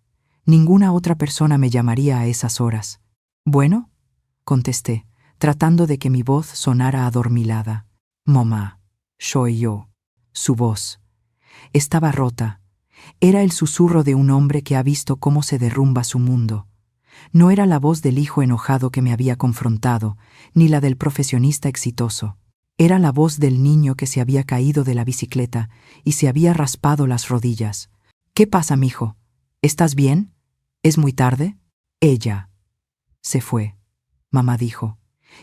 Ninguna otra persona me llamaría a esas horas. ¿Bueno?, contesté, tratando de que mi voz sonara adormilada. Mamá, soy yo. Su voz estaba rota. Era el susurro de un hombre que ha visto cómo se derrumba su mundo. No era la voz del hijo enojado que me había confrontado, ni la del profesionista exitoso. Era la voz del niño que se había caído de la bicicleta y se había raspado las rodillas. ¿Qué pasa, mijo? ¿Estás bien? ¿Es muy tarde? Ella se fue, mamá dijo,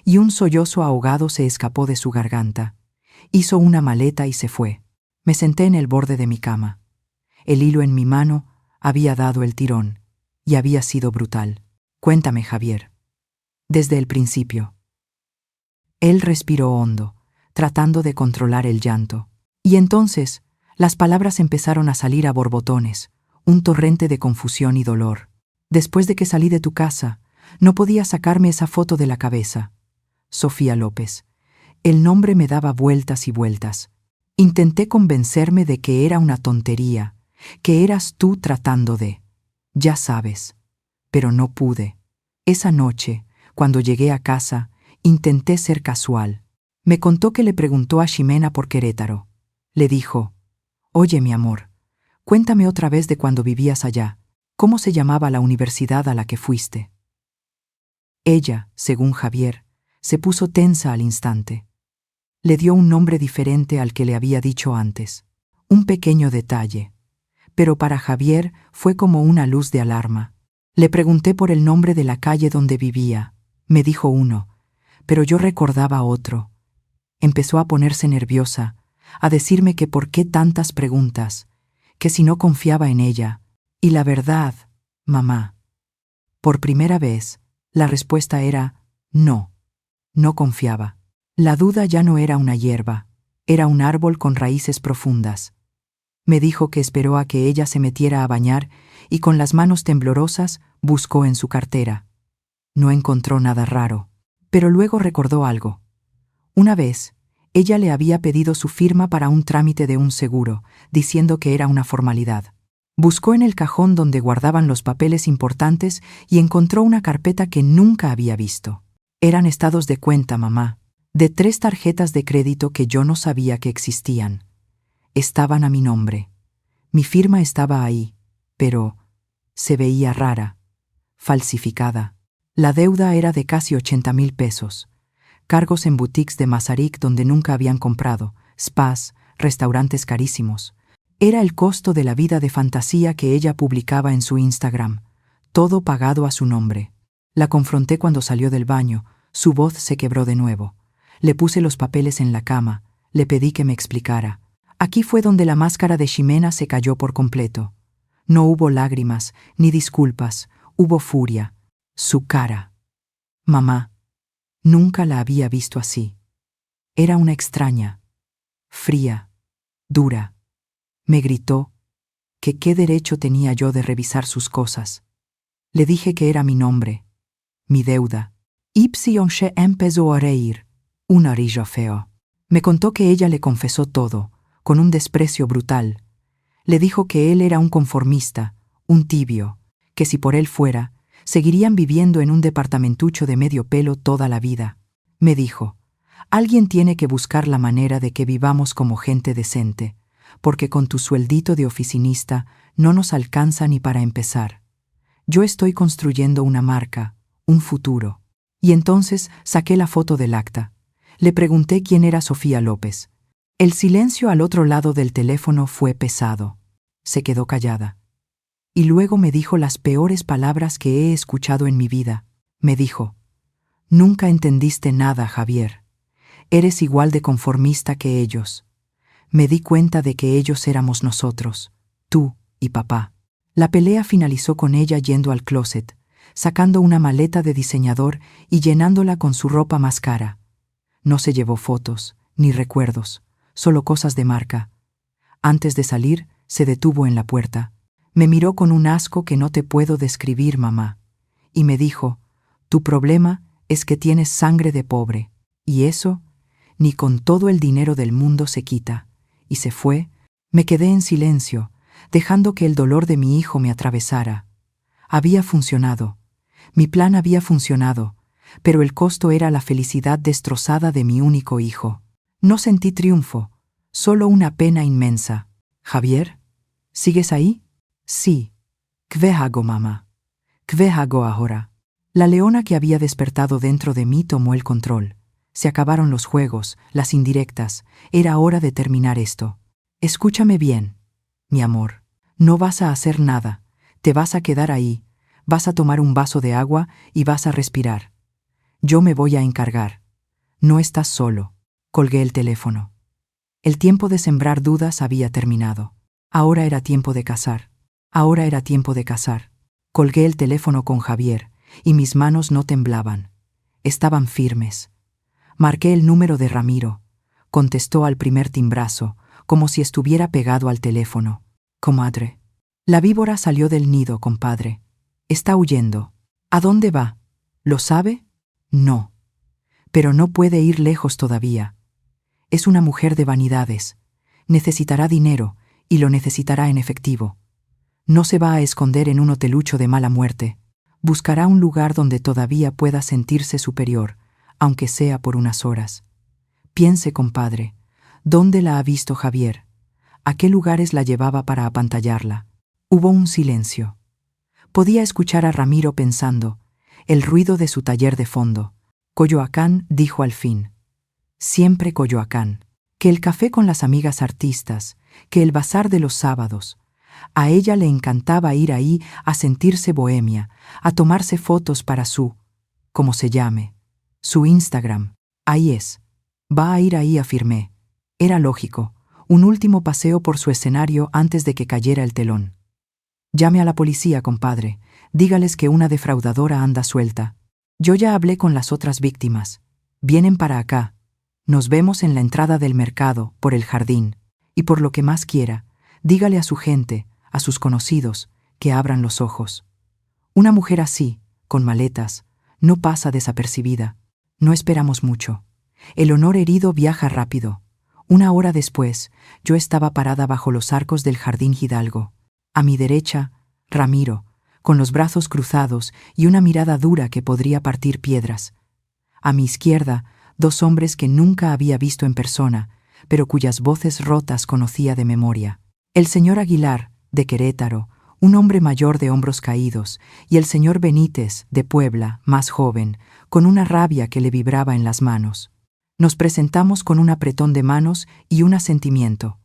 y un sollozo ahogado se escapó de su garganta. Hizo una maleta y se fue. Me senté en el borde de mi cama. El hilo en mi mano había dado el tirón, y había sido brutal. Cuéntame, Javier. Desde el principio. Él respiró hondo, tratando de controlar el llanto. Y entonces, las palabras empezaron a salir a borbotones, un torrente de confusión y dolor. Después de que salí de tu casa, no podía sacarme esa foto de la cabeza. Sofía López. El nombre me daba vueltas y vueltas. Intenté convencerme de que era una tontería, que eras tú tratando de... Ya sabes. Pero no pude. Esa noche, cuando llegué a casa, intenté ser casual. Me contó que le preguntó a Ximena por Querétaro. Le dijo, «Oye, mi amor, cuéntame otra vez de cuando vivías allá. ¿Cómo se llamaba la universidad a la que fuiste?» Ella, según Javier, se puso tensa al instante. Le dio un nombre diferente al que le había dicho antes. Un pequeño detalle. Pero para Javier fue como una luz de alarma. Le pregunté por el nombre de la calle donde vivía. Me dijo uno, pero yo recordaba otro. Empezó a ponerse nerviosa, a decirme que por qué tantas preguntas, que si no confiaba en ella. Y la verdad, mamá, por primera vez, la respuesta era no. No confiaba. La duda ya no era una hierba, era un árbol con raíces profundas. Me dijo que esperó a que ella se metiera a bañar y con las manos temblorosas buscó en su cartera. No encontró nada raro, pero luego recordó algo. Una vez, ella le había pedido su firma para un trámite de un seguro, diciendo que era una formalidad. Buscó en el cajón donde guardaban los papeles importantes y encontró una carpeta que nunca había visto. Eran estados de cuenta, mamá, de 3 tarjetas de crédito que yo no sabía que existían. Estaban a mi nombre. Mi firma estaba ahí, pero se veía rara, falsificada. La deuda era de casi 80,000 pesos. cargos en boutiques de Masaryk donde nunca habían comprado, spas, restaurantes carísimos. Era el costo de la vida de fantasía que ella publicaba en su Instagram, todo pagado a su nombre. La confronté cuando salió del baño, su voz se quebró de nuevo. Le puse los papeles en la cama, le pedí que me explicara. Aquí fue donde la máscara de Ximena se cayó por completo. No hubo lágrimas, ni disculpas, hubo furia. Su cara. Mamá, nunca la había visto así. Era una extraña, fría, dura. Me gritó que qué derecho tenía yo de revisar sus cosas. Le dije que era mi nombre, mi deuda. Ipsion se empezó a reír, un orillo feo. Me contó que ella le confesó todo, con un desprecio brutal. Le dijo que él era un conformista, un tibio, que si por él fuera, seguirían viviendo en un departamentucho de medio pelo toda la vida. Me dijo, alguien tiene que buscar la manera de que vivamos como gente decente, porque con tu sueldito de oficinista no nos alcanza ni para empezar. Yo estoy construyendo una marca, un futuro. Y entonces saqué la foto del acta. Le pregunté quién era Sofía López. El silencio al otro lado del teléfono fue pesado. Se quedó callada. Y luego me dijo las peores palabras que he escuchado en mi vida. Me dijo, nunca entendiste nada, Javier. Eres igual de conformista que ellos. Me di cuenta de que ellos éramos nosotros, tú y papá. La pelea finalizó con ella yendo al closet, sacando una maleta de diseñador y llenándola con su ropa más cara. No se llevó fotos, ni recuerdos, solo cosas de marca. Antes de salir, se detuvo en la puerta. Me miró con un asco que no te puedo describir, mamá, y me dijo, tu problema es que tienes sangre de pobre, y eso, ni con todo el dinero del mundo se quita. Y se fue. Me quedé en silencio, dejando que el dolor de mi hijo me atravesara. Había funcionado. Mi plan había funcionado, pero el costo era la felicidad destrozada de mi único hijo. No sentí triunfo, solo una pena inmensa. ¿Javier? ¿Sigues ahí? Sí. ¿Qué hago, mamá? ¿Qué hago ahora? La leona que había despertado dentro de mí tomó el control. Se acabaron los juegos, las indirectas. Era hora de terminar esto. Escúchame bien, mi amor. No vas a hacer nada. Te vas a quedar ahí. Vas a tomar un vaso de agua y vas a respirar. Yo me voy a encargar. No estás solo. Colgué el teléfono. El tiempo de sembrar dudas había terminado. Ahora era tiempo de cazar. Ahora era tiempo de cazar. Colgué el teléfono con Javier y mis manos no temblaban. Estaban firmes. Marqué el número de Ramiro. Contestó al primer timbrazo, como si estuviera pegado al teléfono. Comadre. La víbora salió del nido, compadre. Está huyendo. ¿A dónde va? ¿Lo sabe? No. Pero no puede ir lejos todavía. Es una mujer de vanidades. Necesitará dinero, y lo necesitará en efectivo. No se va a esconder en un hotelucho de mala muerte. Buscará un lugar donde todavía pueda sentirse superior, aunque sea por unas horas. Piense, compadre, ¿dónde la ha visto Javier? ¿A qué lugares la llevaba para apantallarla? Hubo un silencio. Podía escuchar a Ramiro pensando, el ruido de su taller de fondo. Coyoacán, dijo al fin. Siempre Coyoacán. Que el café con las amigas artistas, que el bazar de los sábados. A ella le encantaba ir ahí a sentirse bohemia, a tomarse fotos para su, como se llame, su Instagram. Ahí es. Va a ir ahí, afirmé. Era lógico, un último paseo por su escenario antes de que cayera el telón. Llame a la policía, compadre. Dígales que una defraudadora anda suelta. Yo ya hablé con las otras víctimas. Vienen para acá. Nos vemos en la entrada del mercado, por el jardín. Y por lo que más quiera, dígale a su gente, a sus conocidos, que abran los ojos. Una mujer así, con maletas, no pasa desapercibida. No esperamos mucho. El honor herido viaja rápido. Una hora después, yo estaba parada bajo los arcos del jardín Hidalgo. A mi derecha, Ramiro, con los brazos cruzados y una mirada dura que podría partir piedras. A mi izquierda, dos hombres que nunca había visto en persona, pero cuyas voces rotas conocía de memoria. El señor Aguilar, de Querétaro, un hombre mayor de hombros caídos, y el señor Benítez, de Puebla, más joven, con una rabia que le vibraba en las manos. Nos presentamos con un apretón de manos y un asentimiento.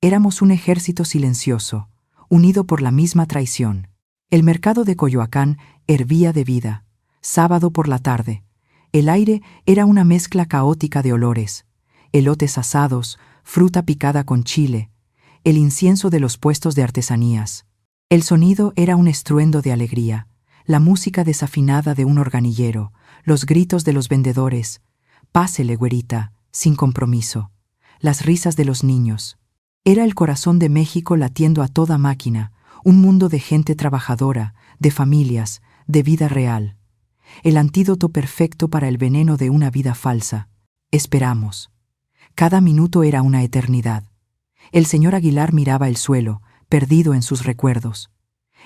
Éramos un ejército silencioso, unido por la misma traición. El mercado de Coyoacán hervía de vida. Sábado por la tarde. El aire era una mezcla caótica de olores. Elotes asados, fruta picada con chile, el incienso de los puestos de artesanías. El sonido era un estruendo de alegría, la música desafinada de un organillero, los gritos de los vendedores. Pásele, güerita, sin compromiso. Las risas de los niños. Era el corazón de México latiendo a toda máquina, un mundo de gente trabajadora, de familias, de vida real. El antídoto perfecto para el veneno de una vida falsa. Esperamos. Cada minuto era una eternidad. El señor Aguilar miraba el suelo, perdido en sus recuerdos.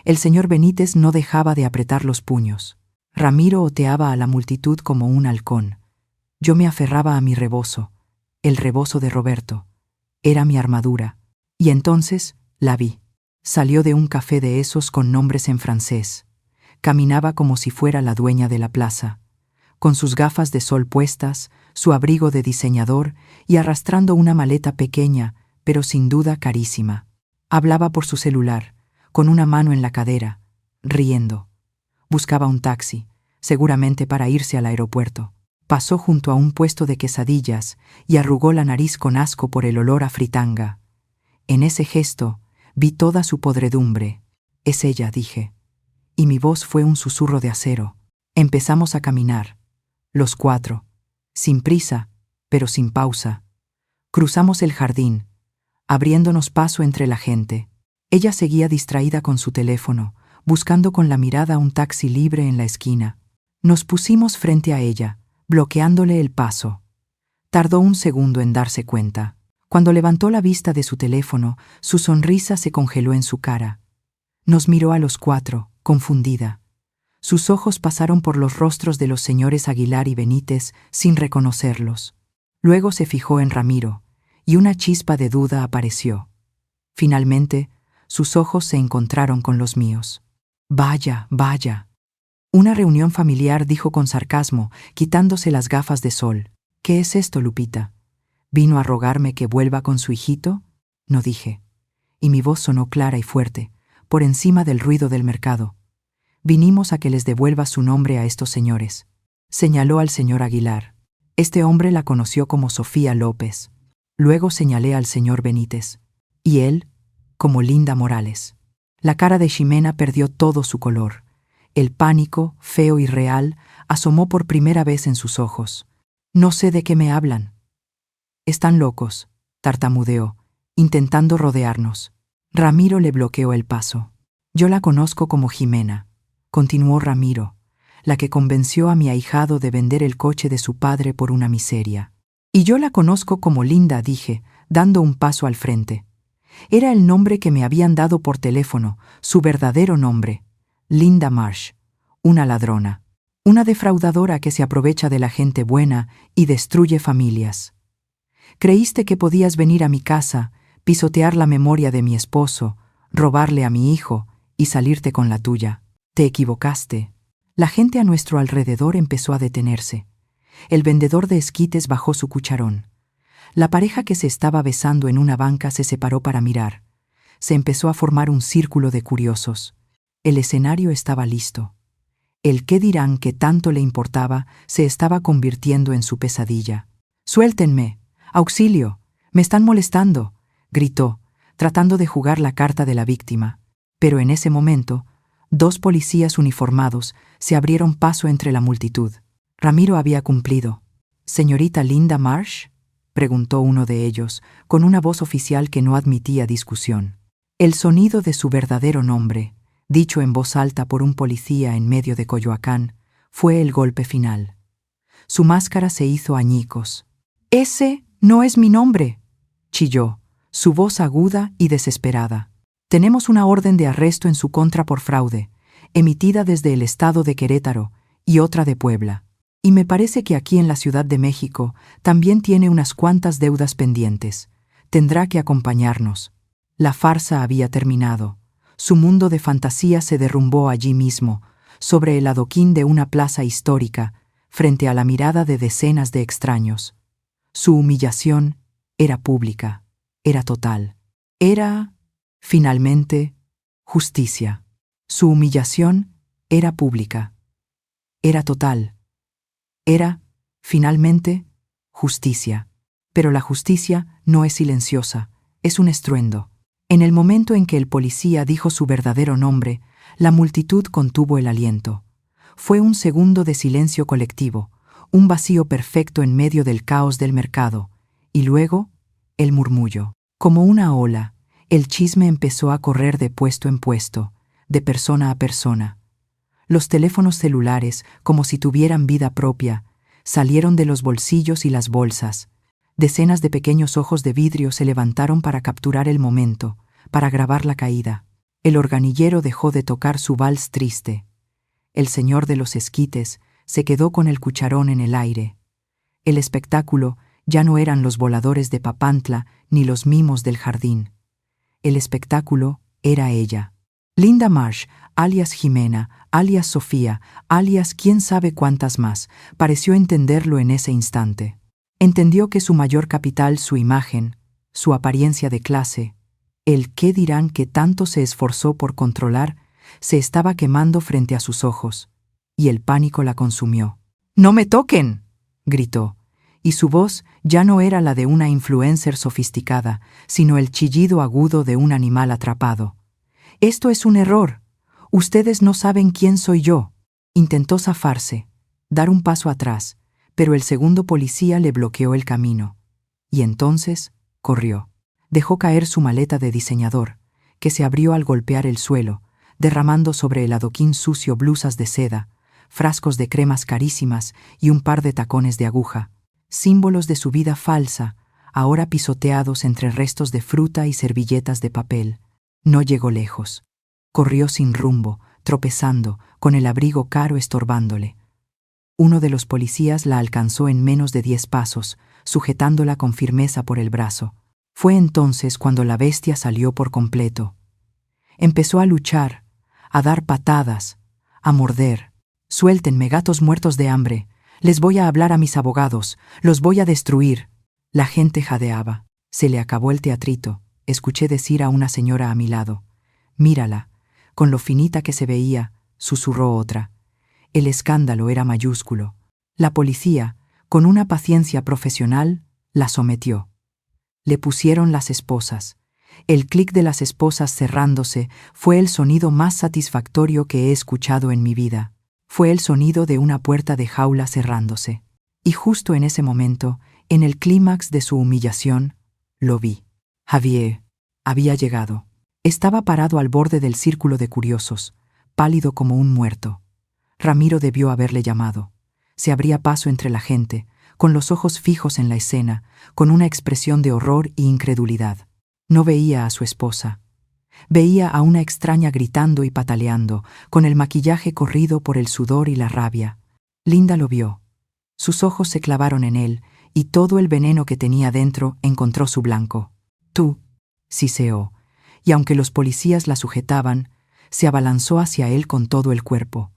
El señor Benítez no dejaba de apretar los puños. Ramiro oteaba a la multitud como un halcón. Yo me aferraba a mi rebozo, el rebozo de Roberto. Era mi armadura. Y entonces la vi. Salió de un café de esos con nombres en francés. Caminaba como si fuera la dueña de la plaza, con sus gafas de sol puestas, su abrigo de diseñador y arrastrando una maleta pequeña, pero sin duda carísima. Hablaba por su celular, con una mano en la cadera, riendo. Buscaba un taxi, seguramente para irse al aeropuerto. Pasó junto a un puesto de quesadillas y arrugó la nariz con asco por el olor a fritanga. En ese gesto vi toda su podredumbre. Es ella, dije. Y mi voz fue un susurro de acero. Empezamos a caminar, los cuatro, sin prisa, pero sin pausa. Cruzamos el jardín, abriéndonos paso entre la gente. Ella seguía distraída con su teléfono, buscando con la mirada un taxi libre en la esquina. Nos pusimos frente a ella, bloqueándole el paso. Tardó un segundo en darse cuenta. Cuando levantó la vista de su teléfono, su sonrisa se congeló en su cara. Nos miró a los cuatro, confundida. Sus ojos pasaron por los rostros de los señores Aguilar y Benítez sin reconocerlos. Luego se fijó en Ramiro, y una chispa de duda apareció. Finalmente, sus ojos se encontraron con los míos. Vaya, vaya. Una reunión familiar, dijo con sarcasmo, quitándose las gafas de sol. ¿Qué es esto, Lupita? ¿Vino a rogarme que vuelva con su hijito? No dije. Y mi voz sonó clara y fuerte, por encima del ruido del mercado. Vinimos a que les devuelva su nombre a estos señores. Señaló al señor Aguilar. Este hombre la conoció como Sofía López. Luego señalé al señor Benítez. Y él, como Linda Morales. La cara de Ximena perdió todo su color. El pánico, feo y real, asomó por primera vez en sus ojos. No sé de qué me hablan. Están locos, tartamudeó, intentando rodearnos. Ramiro le bloqueó el paso. Yo la conozco como Ximena, continuó Ramiro, la que convenció a mi ahijado de vender el coche de su padre por una miseria. Y yo la conozco como Linda, dije, dando un paso al frente. Era el nombre que me habían dado por teléfono, su verdadero nombre. Linda Marsh, una ladrona, una defraudadora que se aprovecha de la gente buena y destruye familias. Creíste que podías venir a mi casa, pisotear la memoria de mi esposo, robarle a mi hijo y salirte con la tuya. Te equivocaste. La gente a nuestro alrededor empezó a detenerse. El vendedor de esquites bajó su cucharón. La pareja que se estaba besando en una banca se separó para mirar. Se empezó a formar un círculo de curiosos. El escenario estaba listo. El qué dirán que tanto le importaba se estaba convirtiendo en su pesadilla. «¡Suéltenme! ¡Auxilio! ¡Me están molestando!», gritó, tratando de jugar la carta de la víctima. Pero en ese momento, 2 policías uniformados se abrieron paso entre la multitud. Ramiro había cumplido. «¿Señorita Linda Marsh?», preguntó uno de ellos, con una voz oficial que no admitía discusión. El sonido de su verdadero nombre, dicho en voz alta por un policía en medio de Coyoacán, fue el golpe final. Su máscara se hizo añicos. «¡Ese no es mi nombre!», chilló, su voz aguda y desesperada. «Tenemos una orden de arresto en su contra por fraude, emitida desde el estado de Querétaro y otra de Puebla. Y me parece que aquí en la Ciudad de México también tiene unas cuantas deudas pendientes. Tendrá que acompañarnos». La farsa había terminado. Su mundo de fantasía se derrumbó allí mismo, sobre el adoquín de una plaza histórica, frente a la mirada de decenas de extraños. Su humillación era pública, era total. Era, finalmente, justicia. Su humillación era pública, era total. Era, finalmente, justicia. Pero la justicia no es silenciosa, es un estruendo. En el momento en que el policía dijo su verdadero nombre, la multitud contuvo el aliento. Fue un segundo de silencio colectivo, un vacío perfecto en medio del caos del mercado, y luego, el murmullo. Como una ola, el chisme empezó a correr de puesto en puesto, de persona a persona. Los teléfonos celulares, como si tuvieran vida propia, salieron de los bolsillos y las bolsas. Decenas de pequeños ojos de vidrio se levantaron para capturar el momento, para grabar la caída. El organillero dejó de tocar su vals triste. El señor de los esquites se quedó con el cucharón en el aire. El espectáculo ya no eran los voladores de Papantla ni los mimos del jardín. El espectáculo era ella. Linda Marsh, alias Jimena, alias Sofía, alias quién sabe cuántas más, pareció entenderlo en ese instante. Entendió que su mayor capital, su imagen, su apariencia de clase, el qué dirán que tanto se esforzó por controlar, se estaba quemando frente a sus ojos, y el pánico la consumió. «¡No me toquen!», gritó, y su voz ya no era la de una influencer sofisticada, sino el chillido agudo de un animal atrapado. «Esto es un error. Ustedes no saben quién soy yo». Intentó zafarse, dar un paso atrás, pero el segundo policía le bloqueó el camino. Y entonces corrió. Dejó caer su maleta de diseñador, que se abrió al golpear el suelo, derramando sobre el adoquín sucio blusas de seda, frascos de cremas carísimas y un par de tacones de aguja, símbolos de su vida falsa, ahora pisoteados entre restos de fruta y servilletas de papel. No llegó lejos. Corrió sin rumbo, tropezando, con el abrigo caro estorbándole. Uno de los policías la alcanzó en menos de 10 pasos, sujetándola con firmeza por el brazo. Fue entonces cuando la bestia salió por completo. Empezó a luchar, a dar patadas, a morder. «Suéltenme, gatos muertos de hambre. Les voy a hablar a mis abogados. Los voy a destruir». La gente jadeaba. Se le acabó el teatrito. Escuché decir a una señora a mi lado: «Mírala». Con lo finita que se veía, susurró otra. El escándalo era mayúsculo. La policía, con una paciencia profesional, la sometió. Le pusieron las esposas. El clic de las esposas cerrándose fue el sonido más satisfactorio que he escuchado en mi vida. Fue el sonido de una puerta de jaula cerrándose. Y justo en ese momento, en el clímax de su humillación, lo vi. Javier había llegado. Estaba parado al borde del círculo de curiosos, pálido como un muerto. Ramiro debió haberle llamado. Se abría paso entre la gente, con los ojos fijos en la escena, con una expresión de horror e incredulidad. No veía a su esposa. Veía a una extraña gritando y pataleando, con el maquillaje corrido por el sudor y la rabia. Linda lo vio. Sus ojos se clavaron en él, y todo el veneno que tenía dentro encontró su blanco. «Tú», siseó, y aunque los policías la sujetaban, se abalanzó hacia él con todo el cuerpo.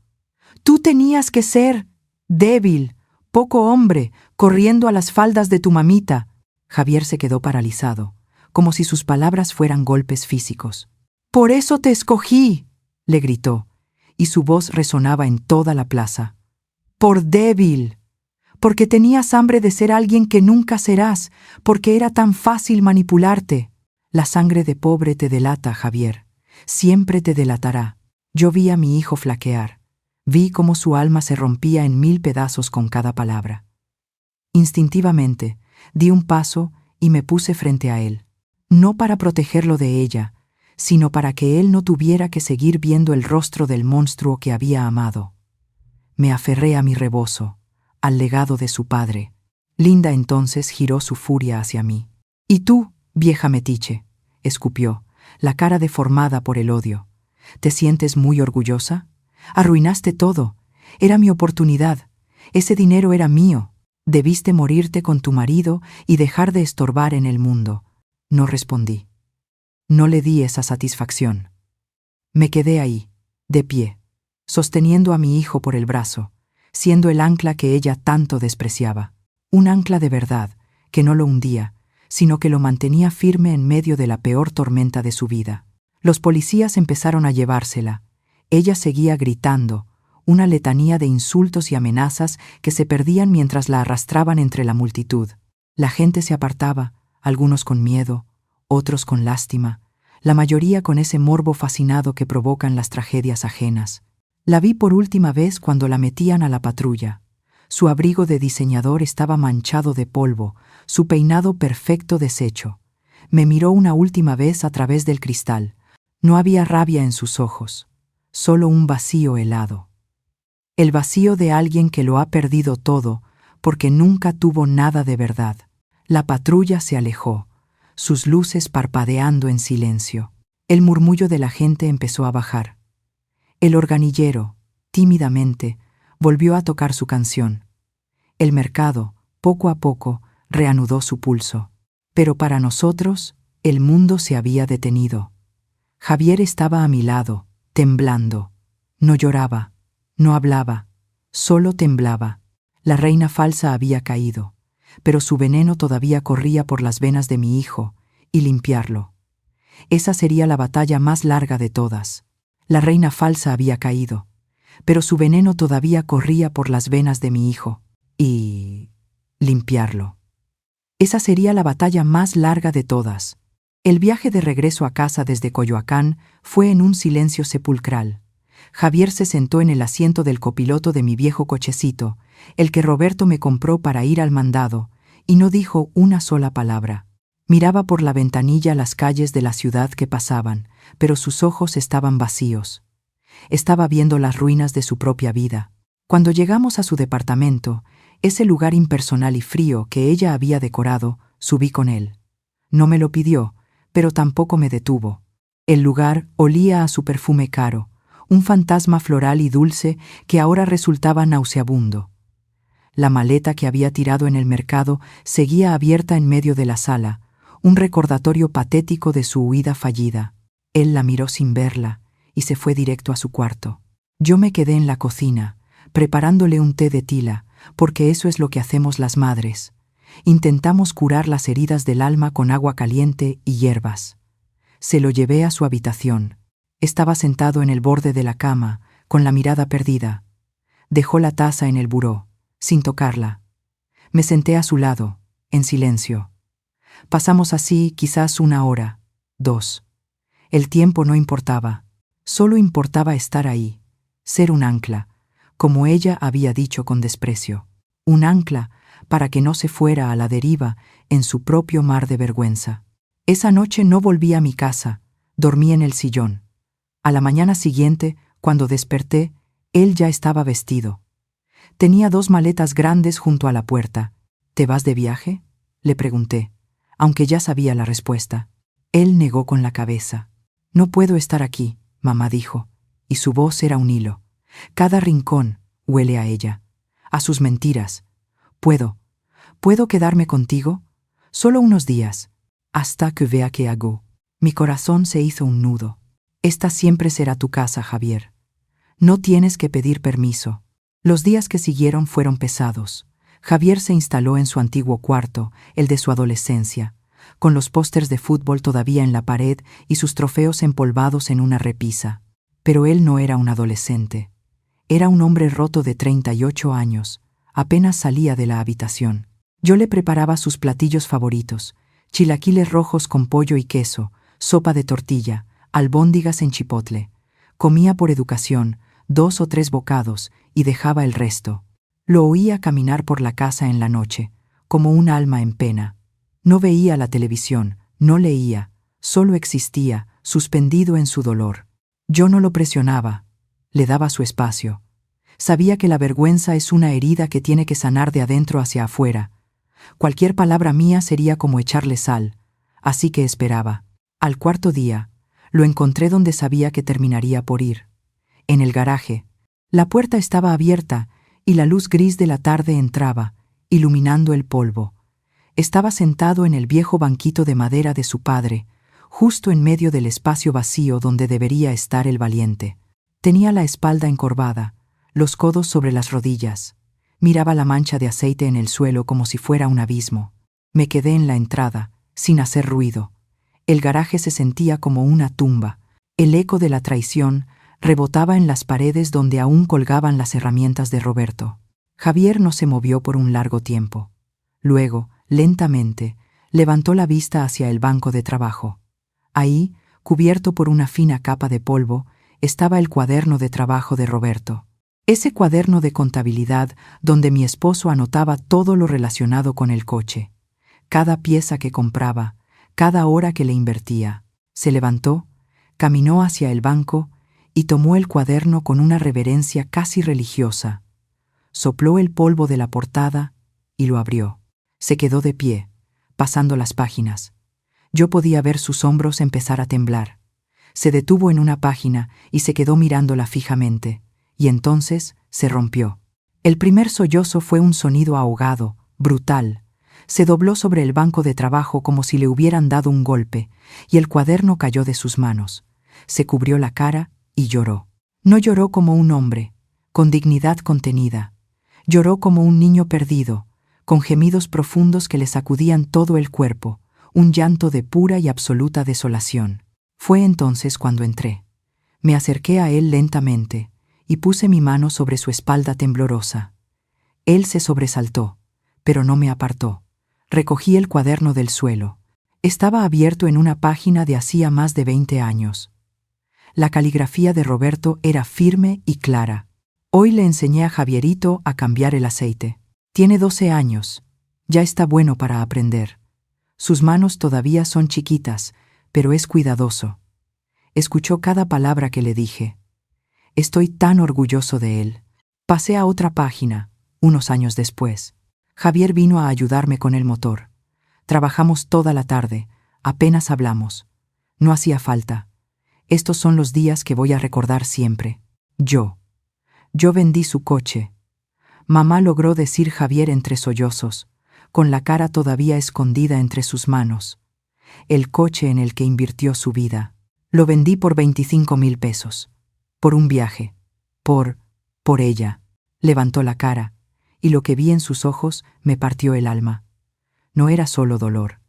«Tú tenías que ser débil, poco hombre, corriendo a las faldas de tu mamita». Javier se quedó paralizado, como si sus palabras fueran golpes físicos. «Por eso te escogí», le gritó, y su voz resonaba en toda la plaza. «Por débil. Porque tenías hambre de ser alguien que nunca serás, porque era tan fácil manipularte». La sangre de pobre te delata, Javier. Siempre te delatará. Yo vi a mi hijo flaquear. Vi cómo su alma se rompía en 1000 pedazos con cada palabra. Instintivamente, di un paso y me puse frente a él. No para protegerlo de ella, sino para que él no tuviera que seguir viendo el rostro del monstruo que había amado. Me aferré a mi rebozo, al legado de su padre. Linda entonces giró su furia hacia mí. «¿Y tú, vieja metiche?», escupió, la cara deformada por el odio. «¿Te sientes muy orgullosa? Arruinaste todo. Era mi oportunidad. Ese dinero era mío. Debiste morirte con tu marido y dejar de estorbar en el mundo». No respondí. No le di esa satisfacción. Me quedé ahí, de pie, sosteniendo a mi hijo por el brazo, siendo el ancla que ella tanto despreciaba. Un ancla de verdad, que no lo hundía, sino que lo mantenía firme en medio de la peor tormenta de su vida. Los policías empezaron a llevársela. Ella seguía gritando, una letanía de insultos y amenazas que se perdían mientras la arrastraban entre la multitud. La gente se apartaba, algunos con miedo, otros con lástima, la mayoría con ese morbo fascinado que provocan las tragedias ajenas. La vi por última vez cuando la metían a la patrulla. Su abrigo de diseñador estaba manchado de polvo, su peinado perfecto deshecho. Me miró una última vez a través del cristal. No había rabia en sus ojos, solo un vacío helado. El vacío de alguien que lo ha perdido todo porque nunca tuvo nada de verdad. La patrulla se alejó, sus luces parpadeando en silencio. El murmullo de la gente empezó a bajar. El organillero, tímidamente, volvió a tocar su canción. El mercado, poco a poco, reanudó su pulso. Pero para nosotros, el mundo se había detenido. Javier estaba a mi lado, temblando. No lloraba, no hablaba, solo temblaba. La reina falsa había caído, pero su veneno todavía corría por las venas de mi hijo, y limpiarlo. Esa sería la batalla más larga de todas. La reina falsa había caído, pero su veneno todavía corría por las venas de mi hijo, y limpiarlo. Esa sería la batalla más larga de todas. El viaje de regreso a casa desde Coyoacán fue en un silencio sepulcral. Javier se sentó en el asiento del copiloto de mi viejo cochecito, el que Roberto me compró para ir al mandado, y no dijo una sola palabra. Miraba por la ventanilla las calles de la ciudad que pasaban, pero sus ojos estaban vacíos. Estaba viendo las ruinas de su propia vida. Cuando llegamos a su departamento, ese lugar impersonal y frío que ella había decorado, subí con él. No me lo pidió, pero tampoco me detuvo. El lugar olía a su perfume caro, un fantasma floral y dulce que ahora resultaba nauseabundo. La maleta que había tirado en el mercado seguía abierta en medio de la sala, un recordatorio patético de su huida fallida. Él la miró sin verla y se fue directo a su cuarto. Yo me quedé en la cocina, preparándole un té de tila, porque eso es lo que hacemos las madres. Intentamos curar las heridas del alma con agua caliente y hierbas. Se lo llevé a su habitación. Estaba sentado en el borde de la cama, con la mirada perdida. Dejó la taza en el buró, sin tocarla. Me senté a su lado, en silencio. Pasamos así quizás 1 hora, 2. El tiempo no importaba. Solo importaba estar ahí, ser un ancla, como ella había dicho con desprecio. Un ancla para que no se fuera a la deriva en su propio mar de vergüenza. Esa noche no volví a mi casa, dormí en el sillón. A la mañana siguiente, cuando desperté, él ya estaba vestido. Tenía 2 maletas grandes junto a la puerta. ¿Te vas de viaje?, le pregunté, aunque ya sabía la respuesta. Él negó con la cabeza. No puedo estar aquí, mamá dijo, y su voz era un hilo. Cada rincón huele a ella, a sus mentiras. ¿Puedo quedarme contigo? Solo unos días, hasta que vea qué hago. Mi corazón se hizo un nudo. Esta siempre será tu casa, Javier. No tienes que pedir permiso. Los días que siguieron fueron pesados. Javier se instaló en su antiguo cuarto, el de su adolescencia, con los pósters de fútbol todavía en la pared y sus trofeos empolvados en una repisa. Pero él no era un adolescente. Era un hombre roto de 38 años. Apenas salía de la habitación. Yo le preparaba sus platillos favoritos: chilaquiles rojos con pollo y queso, sopa de tortilla, albóndigas en chipotle. Comía por educación, 2 o 3 bocados, y dejaba el resto. Lo oía caminar por la casa en la noche, como un alma en pena. No veía la televisión, no leía, solo existía, suspendido en su dolor. Yo no lo presionaba, le daba su espacio. Sabía que la vergüenza es una herida que tiene que sanar de adentro hacia afuera. Cualquier palabra mía sería como echarle sal, así que esperaba. Al 4.º día, lo encontré donde sabía que terminaría por ir. En el garaje. La puerta estaba abierta y la luz gris de la tarde entraba, iluminando el polvo. Estaba sentado en el viejo banquito de madera de su padre, justo en medio del espacio vacío donde debería estar el valiente. Tenía la espalda encorvada, los codos sobre las rodillas. Miraba la mancha de aceite en el suelo como si fuera un abismo. Me quedé en la entrada, sin hacer ruido. El garaje se sentía como una tumba. El eco de la traición rebotaba en las paredes donde aún colgaban las herramientas de Roberto. Javier no se movió por un largo tiempo. Luego, lentamente, levantó la vista hacia el banco de trabajo. Ahí, cubierto por una fina capa de polvo, estaba el cuaderno de trabajo de Roberto. Ese cuaderno de contabilidad donde mi esposo anotaba todo lo relacionado con el coche. Cada pieza que compraba, cada hora que le invertía. Se levantó, caminó hacia el banco y tomó el cuaderno con una reverencia casi religiosa. Sopló el polvo de la portada y lo abrió. Se quedó de pie, pasando las páginas. Yo podía ver sus hombros empezar a temblar. Se detuvo en una página y se quedó mirándola fijamente, y entonces se rompió. El primer sollozo fue un sonido ahogado, brutal. Se dobló sobre el banco de trabajo como si le hubieran dado un golpe, y el cuaderno cayó de sus manos. Se cubrió la cara y lloró. No lloró como un hombre, con dignidad contenida. Lloró como un niño perdido, con gemidos profundos que le sacudían todo el cuerpo, un llanto de pura y absoluta desolación. Fue entonces cuando entré. Me acerqué a él lentamente y puse mi mano sobre su espalda temblorosa. Él se sobresaltó, pero no me apartó. Recogí el cuaderno del suelo. Estaba abierto en una página de hacía más de 20 años. La caligrafía de Roberto era firme y clara. Hoy le enseñé a Javierito a cambiar el aceite. Tiene 12 años. Ya está bueno para aprender. Sus manos todavía son chiquitas, pero es cuidadoso. Escuchó cada palabra que le dije. Estoy tan orgulloso de él. Pasé a otra página, unos años después. Javier vino a ayudarme con el motor. Trabajamos toda la tarde, apenas hablamos. No hacía falta. Estos son los días que voy a recordar siempre. Yo vendí su coche. Mamá, logró decir Javier entre sollozos, con la cara todavía escondida entre sus manos. El coche en el que invirtió su vida. Lo vendí por 25,000 pesos. Por un viaje. Por ella. Levantó la cara, y lo que vi en sus ojos me partió el alma. No era solo dolor.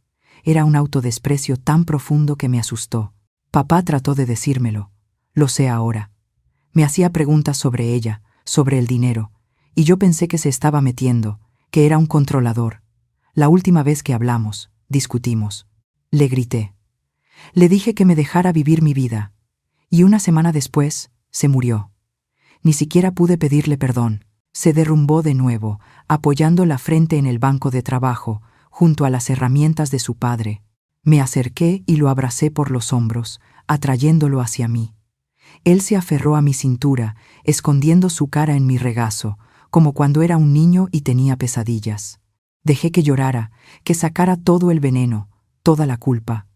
Era un autodesprecio tan profundo que me asustó. Papá trató de decírmelo. Lo sé ahora. Me hacía preguntas sobre ella, sobre el dinero, y yo pensé que se estaba metiendo, que era un controlador. La última vez que hablamos, discutimos. Le grité. Le dije que me dejara vivir mi vida, y una semana después se murió. Ni siquiera pude pedirle perdón. Se derrumbó de nuevo, apoyando la frente en el banco de trabajo, junto a las herramientas de su padre. Me acerqué y lo abracé por los hombros, atrayéndolo hacia mí. Él se aferró a mi cintura, escondiendo su cara en mi regazo, como cuando era un niño y tenía pesadillas. Dejé que llorara, que sacara todo el veneno, toda la culpa.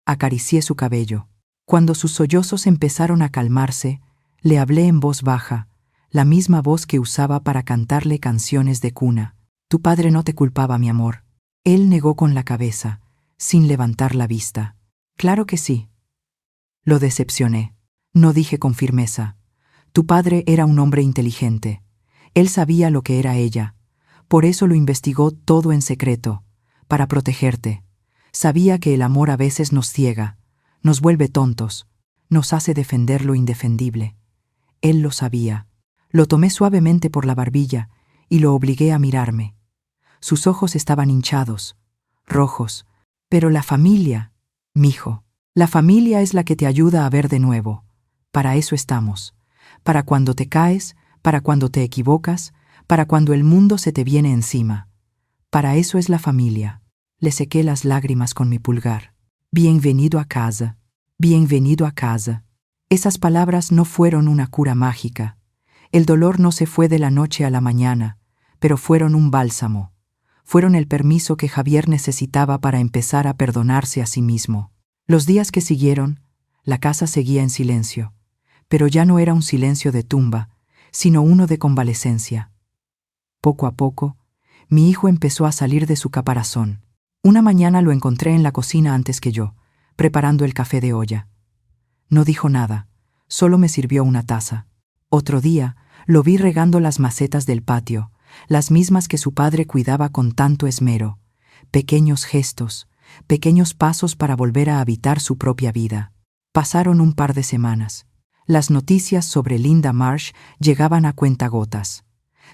Acaricié su cabello. Cuando sus sollozos empezaron a calmarse, le hablé en voz baja, la misma voz que usaba para cantarle canciones de cuna. Tu padre no te culpaba, mi amor. Él negó con la cabeza, sin levantar la vista. Claro que sí. Lo decepcioné. No dije con firmeza. Tu padre era un hombre inteligente. Él sabía lo que era ella. Por eso lo investigó todo en secreto, para protegerte. Sabía que el amor a veces nos ciega, nos vuelve tontos, nos hace defender lo indefendible. Él lo sabía. Lo tomé suavemente por la barbilla y lo obligué a mirarme. Sus ojos estaban hinchados, rojos. Pero la familia, mijo, la familia es la que te ayuda a ver de nuevo. Para eso estamos. Para cuando te caes, para cuando te equivocas, para cuando el mundo se te viene encima. Para eso es la familia. Le sequé las lágrimas con mi pulgar. Bienvenido a casa. Bienvenido a casa. Esas palabras no fueron una cura mágica. El dolor no se fue de la noche a la mañana, pero fueron un bálsamo. Fueron el permiso que Javier necesitaba para empezar a perdonarse a sí mismo. Los días que siguieron, la casa seguía en silencio, pero ya no era un silencio de tumba, sino uno de convalecencia. Poco a poco, mi hijo empezó a salir de su caparazón. Una mañana lo encontré en la cocina antes que yo, preparando el café de olla. No dijo nada, solo me sirvió una taza. Otro día, lo vi regando las macetas del patio, las mismas que su padre cuidaba con tanto esmero. Pequeños gestos, pequeños pasos para volver a habitar su propia vida. Pasaron un par de semanas. Las noticias sobre Linda Marsh llegaban a cuentagotas.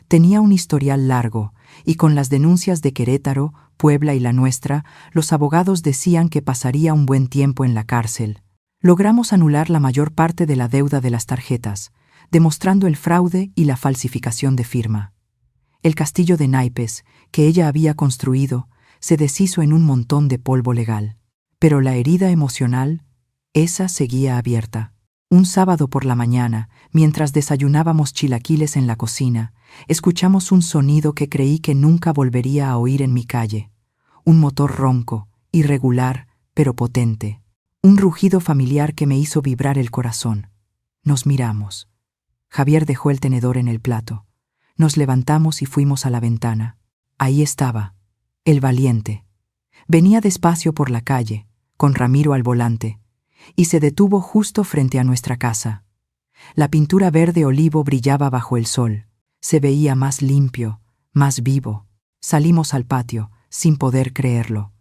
Tenía un historial largo, y con las denuncias de Querétaro, Puebla y la nuestra, los abogados decían que pasaría un buen tiempo en la cárcel. Logramos anular la mayor parte de la deuda de las tarjetas, demostrando el fraude y la falsificación de firma. El castillo de naipes, que ella había construido, se deshizo en un montón de polvo legal. Pero la herida emocional, esa seguía abierta. Un sábado por la mañana, mientras desayunábamos chilaquiles en la cocina, escuchamos un sonido que creí que nunca volvería a oír en mi calle. Un motor ronco, irregular, pero potente. Un rugido familiar que me hizo vibrar el corazón. Nos miramos. Javier dejó el tenedor en el plato. Nos levantamos y fuimos a la ventana. Ahí estaba, el valiente. Venía despacio por la calle, con Ramiro al volante, y se detuvo justo frente a nuestra casa. La pintura verde olivo brillaba bajo el sol. Se veía más limpio, más vivo. Salimos al patio, sin poder creerlo.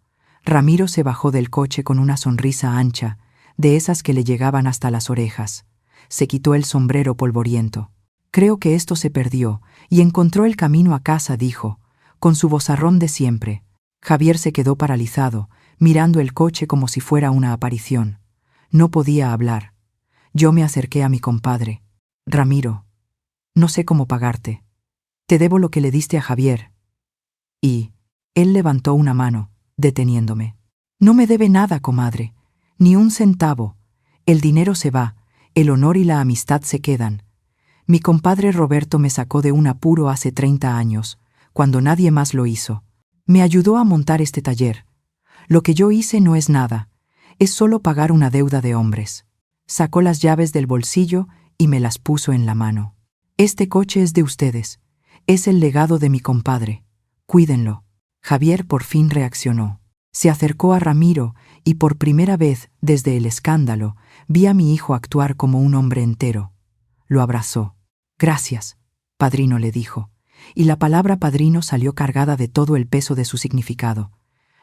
Ramiro se bajó del coche con una sonrisa ancha, de esas que le llegaban hasta las orejas. Se quitó el sombrero polvoriento. Creo que esto se perdió, y encontró el camino a casa, dijo, con su vozarrón de siempre. Javier se quedó paralizado, mirando el coche como si fuera una aparición. No podía hablar. Yo me acerqué a mi compadre. Ramiro, no sé cómo pagarte. Te debo lo que le diste a Javier. Y él levantó una mano, deteniéndome. No me debe nada, comadre, ni un centavo. El dinero se va, el honor y la amistad se quedan. Mi compadre Roberto me sacó de un apuro hace 30 años, cuando nadie más lo hizo. Me ayudó a montar este taller. Lo que yo hice no es nada, es solo pagar una deuda de hombres. Sacó las llaves del bolsillo y me las puso en la mano. Este coche es de ustedes, es el legado de mi compadre. Cuídenlo. Javier por fin reaccionó. Se acercó a Ramiro y por primera vez, desde el escándalo, vi a mi hijo actuar como un hombre entero. Lo abrazó. Gracias, padrino, le dijo, y la palabra padrino salió cargada de todo el peso de su significado.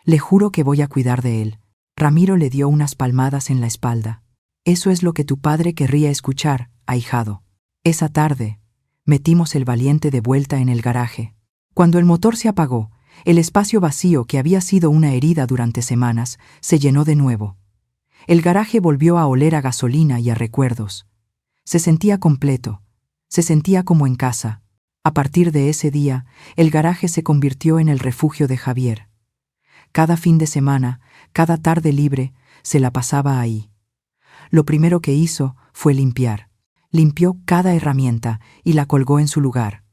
Le juro que voy a cuidar de él. Ramiro le dio unas palmadas en la espalda. Eso es lo que tu padre querría escuchar, ahijado. Esa tarde, metimos el valiente de vuelta en el garaje. Cuando el motor se apagó, el espacio vacío que había sido una herida durante semanas se llenó de nuevo. El garaje volvió a oler a gasolina y a recuerdos. Se sentía completo, se sentía como en casa. A partir de ese día, el garaje se convirtió en el refugio de Javier. Cada fin de semana, cada tarde libre, se la pasaba ahí. Lo primero que hizo fue limpiar. Limpió cada herramienta y la colgó en su lugar.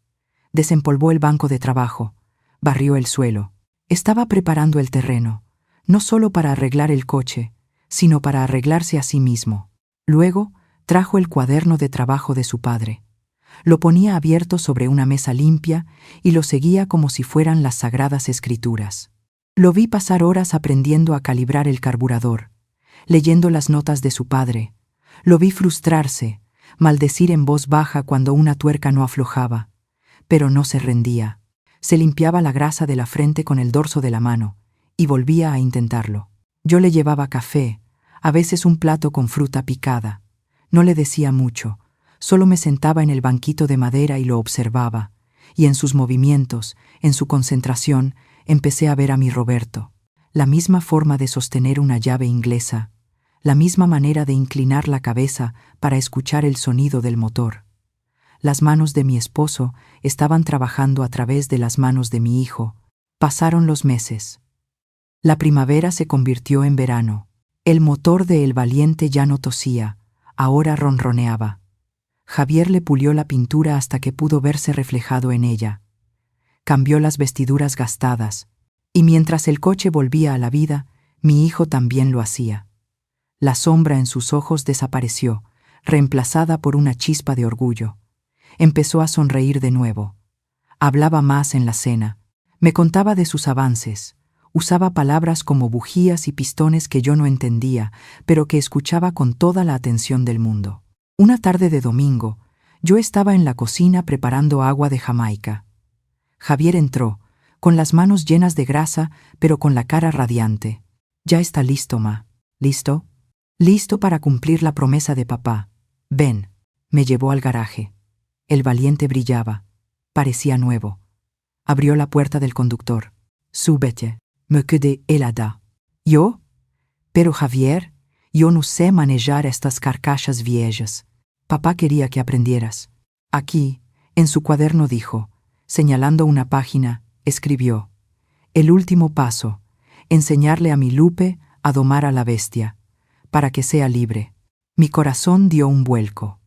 Desempolvó el banco de trabajo, barrió el suelo. Estaba preparando el terreno, no solo para arreglar el coche, sino para arreglarse a sí mismo. Luego, trajo el cuaderno de trabajo de su padre. Lo ponía abierto sobre una mesa limpia y lo seguía como si fueran las sagradas escrituras. Lo vi pasar horas aprendiendo a calibrar el carburador, leyendo las notas de su padre. Lo vi frustrarse, maldecir en voz baja cuando una tuerca no aflojaba, pero no se rendía. Se limpiaba la grasa de la frente con el dorso de la mano y volvía a intentarlo. Yo le llevaba café, a veces un plato con fruta picada. No le decía mucho, solo me sentaba en el banquito de madera y lo observaba, y en sus movimientos, en su concentración, empecé a ver a mi Roberto. La misma forma de sostener una llave inglesa, la misma manera de inclinar la cabeza para escuchar el sonido del motor. Las manos de mi esposo estaban trabajando a través de las manos de mi hijo. Pasaron los meses. La primavera se convirtió en verano. El motor de El Valiente ya no tosía, ahora ronroneaba. Javier le pulió la pintura hasta que pudo verse reflejado en ella. Cambió las vestiduras gastadas, y mientras el coche volvía a la vida, mi hijo también lo hacía. La sombra en sus ojos desapareció, reemplazada por una chispa de orgullo. Empezó a sonreír de nuevo. Hablaba más en la cena. Me contaba de sus avances, Usaba palabras como bujías y pistones que yo no entendía, pero que escuchaba con toda la atención del mundo. Una tarde de domingo, yo estaba en la cocina preparando agua de Jamaica. Javier entró, con las manos llenas de grasa, pero con la cara radiante. «Ya está listo, ma». «¿Listo?» «Listo para cumplir la promesa de papá. Ven». Me llevó al garaje. El Valiente brillaba. Parecía nuevo. Abrió la puerta del conductor. «Súbete». Me quedé helada. «¿Yo? Pero Javier, yo no sé manejar estas carcachas viejas. Papá quería que aprendieras». Aquí, en su cuaderno dijo, señalando una página, escribió: «El último paso, enseñarle a mi Lupe a domar a la bestia, para que sea libre». Mi corazón dio un vuelco.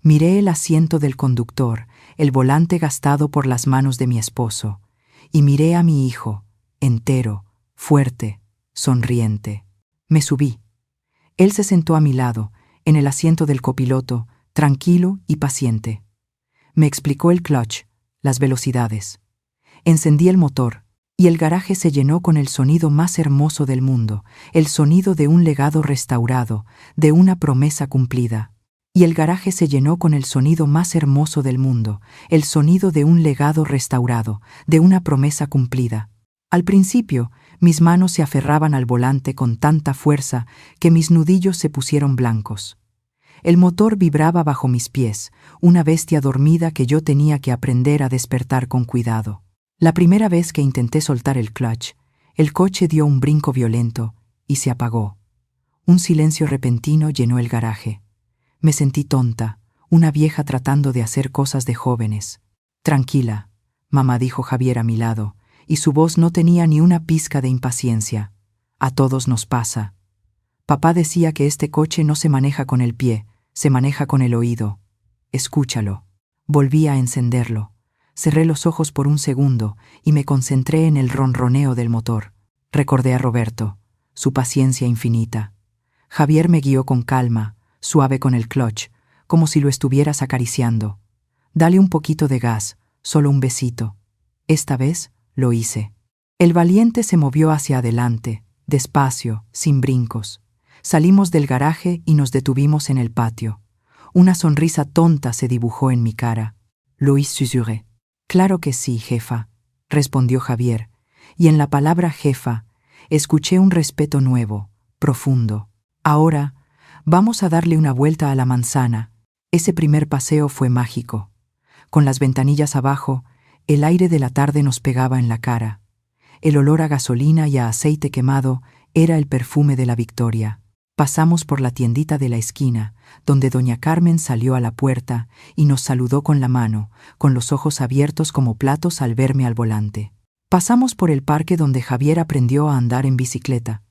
Miré el asiento del conductor, el volante gastado por las manos de mi esposo, y miré a mi hijo, entero, fuerte, sonriente. Me subí. Él se sentó a mi lado, en el asiento del copiloto, tranquilo y paciente. Me explicó el clutch, las velocidades. Encendí el motor, y el garaje se llenó con el sonido más hermoso del mundo, el sonido de un legado restaurado, de una promesa cumplida. Y el garaje se llenó con el sonido más hermoso del mundo, el sonido de un legado restaurado, de una promesa cumplida. Al principio, mis manos se aferraban al volante con tanta fuerza que mis nudillos se pusieron blancos. El motor vibraba bajo mis pies, una bestia dormida que yo tenía que aprender a despertar con cuidado. La primera vez que intenté soltar el clutch, el coche dio un brinco violento y se apagó. Un silencio repentino llenó el garaje. Me sentí tonta, una vieja tratando de hacer cosas de jóvenes. «Tranquila», mamá dijo Javier a mi lado, y su voz no tenía ni una pizca de impaciencia. «A todos nos pasa. Papá decía que este coche no se maneja con el pie, se maneja con el oído. Escúchalo». Volví a encenderlo. Cerré los ojos por un segundo y me concentré en el ronroneo del motor. Recordé a Roberto, su paciencia infinita. Javier me guió con calma, suave con el clutch, como si lo estuvieras acariciando. «Dale un poquito de gas, solo un besito». Esta vez lo hice. El Valiente se movió hacia adelante, despacio, sin brincos. Salimos del garaje y nos detuvimos en el patio. Una sonrisa tonta se dibujó en mi cara. «Louis susurré». «Claro que sí, jefa», respondió Javier, y en la palabra jefa escuché un respeto nuevo, profundo. «Ahora, vamos a darle una vuelta a la manzana». Ese primer paseo fue mágico. Con las ventanillas abajo, el aire de la tarde nos pegaba en la cara. El olor a gasolina y a aceite quemado era el perfume de la victoria. Pasamos por la tiendita de la esquina, donde doña Carmen salió a la puerta y nos saludó con la mano, con los ojos abiertos como platos al verme al volante. Pasamos por el parque donde Javier aprendió a andar en bicicleta.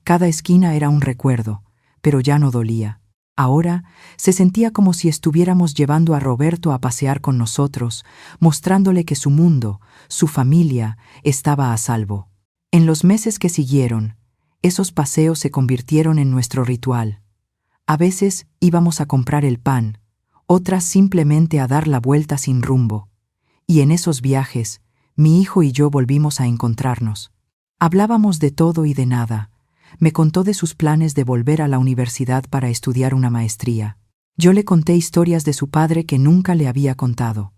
Cada esquina era un recuerdo, pero ya no dolía. Ahora se sentía como si estuviéramos llevando a Roberto a pasear con nosotros, mostrándole que su mundo, su familia, estaba a salvo. En los meses que siguieron, esos paseos se convirtieron en nuestro ritual. A veces íbamos a comprar el pan, otras simplemente a dar la vuelta sin rumbo. Y en esos viajes, mi hijo y yo volvimos a encontrarnos. Hablábamos de todo y de nada. Me contó de sus planes de volver a la universidad para estudiar una maestría. Yo le conté historias de su padre que nunca le había contado.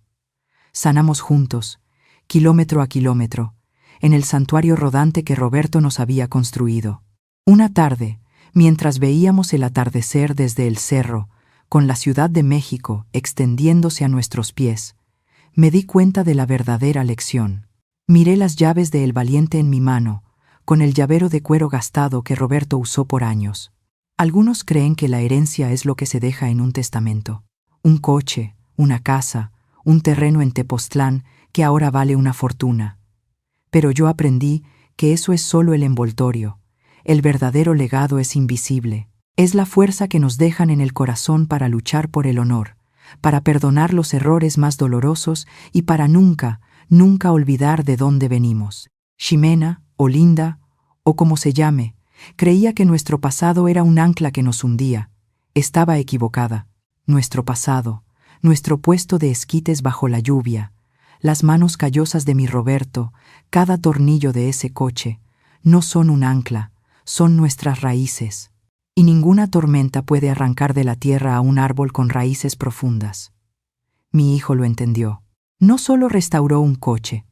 Sanamos juntos, kilómetro a kilómetro, en el santuario rodante que Roberto nos había construido. Una tarde, mientras veíamos el atardecer desde el cerro, con la Ciudad de México extendiéndose a nuestros pies, me di cuenta de la verdadera lección. Miré las llaves de El Valiente en mi mano, con el llavero de cuero gastado que Roberto usó por años. Algunos creen que la herencia es lo que se deja en un testamento. Un coche, una casa, un terreno en Tepoztlán que ahora vale una fortuna. Pero yo aprendí que eso es solo el envoltorio. El verdadero legado es invisible. Es la fuerza que nos dejan en el corazón para luchar por el honor, para perdonar los errores más dolorosos y para nunca, nunca olvidar de dónde venimos. Ximena, o Linda, o como se llame, creía que nuestro pasado era un ancla que nos hundía. Estaba equivocada. Nuestro pasado, nuestro puesto de esquites bajo la lluvia, las manos callosas de mi Roberto, cada tornillo de ese coche, no son un ancla, son nuestras raíces. Y ninguna tormenta puede arrancar de la tierra a un árbol con raíces profundas. Mi hijo lo entendió. No solo restauró un coche,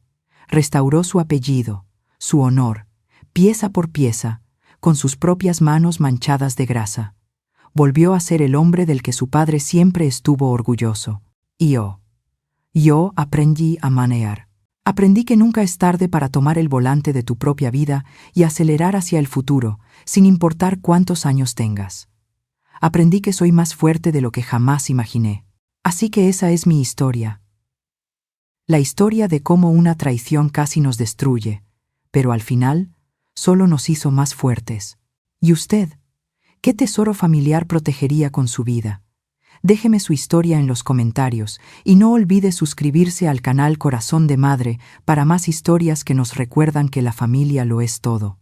restauró su apellido, su honor, pieza por pieza, con sus propias manos manchadas de grasa. Volvió a ser el hombre del que su padre siempre estuvo orgulloso. Y yo aprendí a manejar. Aprendí que nunca es tarde para tomar el volante de tu propia vida y acelerar hacia el futuro, sin importar cuántos años tengas. Aprendí que soy más fuerte de lo que jamás imaginé. Así que esa es mi historia. La historia de cómo una traición casi nos destruye, pero al final solo nos hizo más fuertes. ¿Y usted? ¿Qué tesoro familiar protegería con su vida? Déjeme su historia en los comentarios y no olvide suscribirse al canal Corazón de Madre para más historias que nos recuerdan que la familia lo es todo.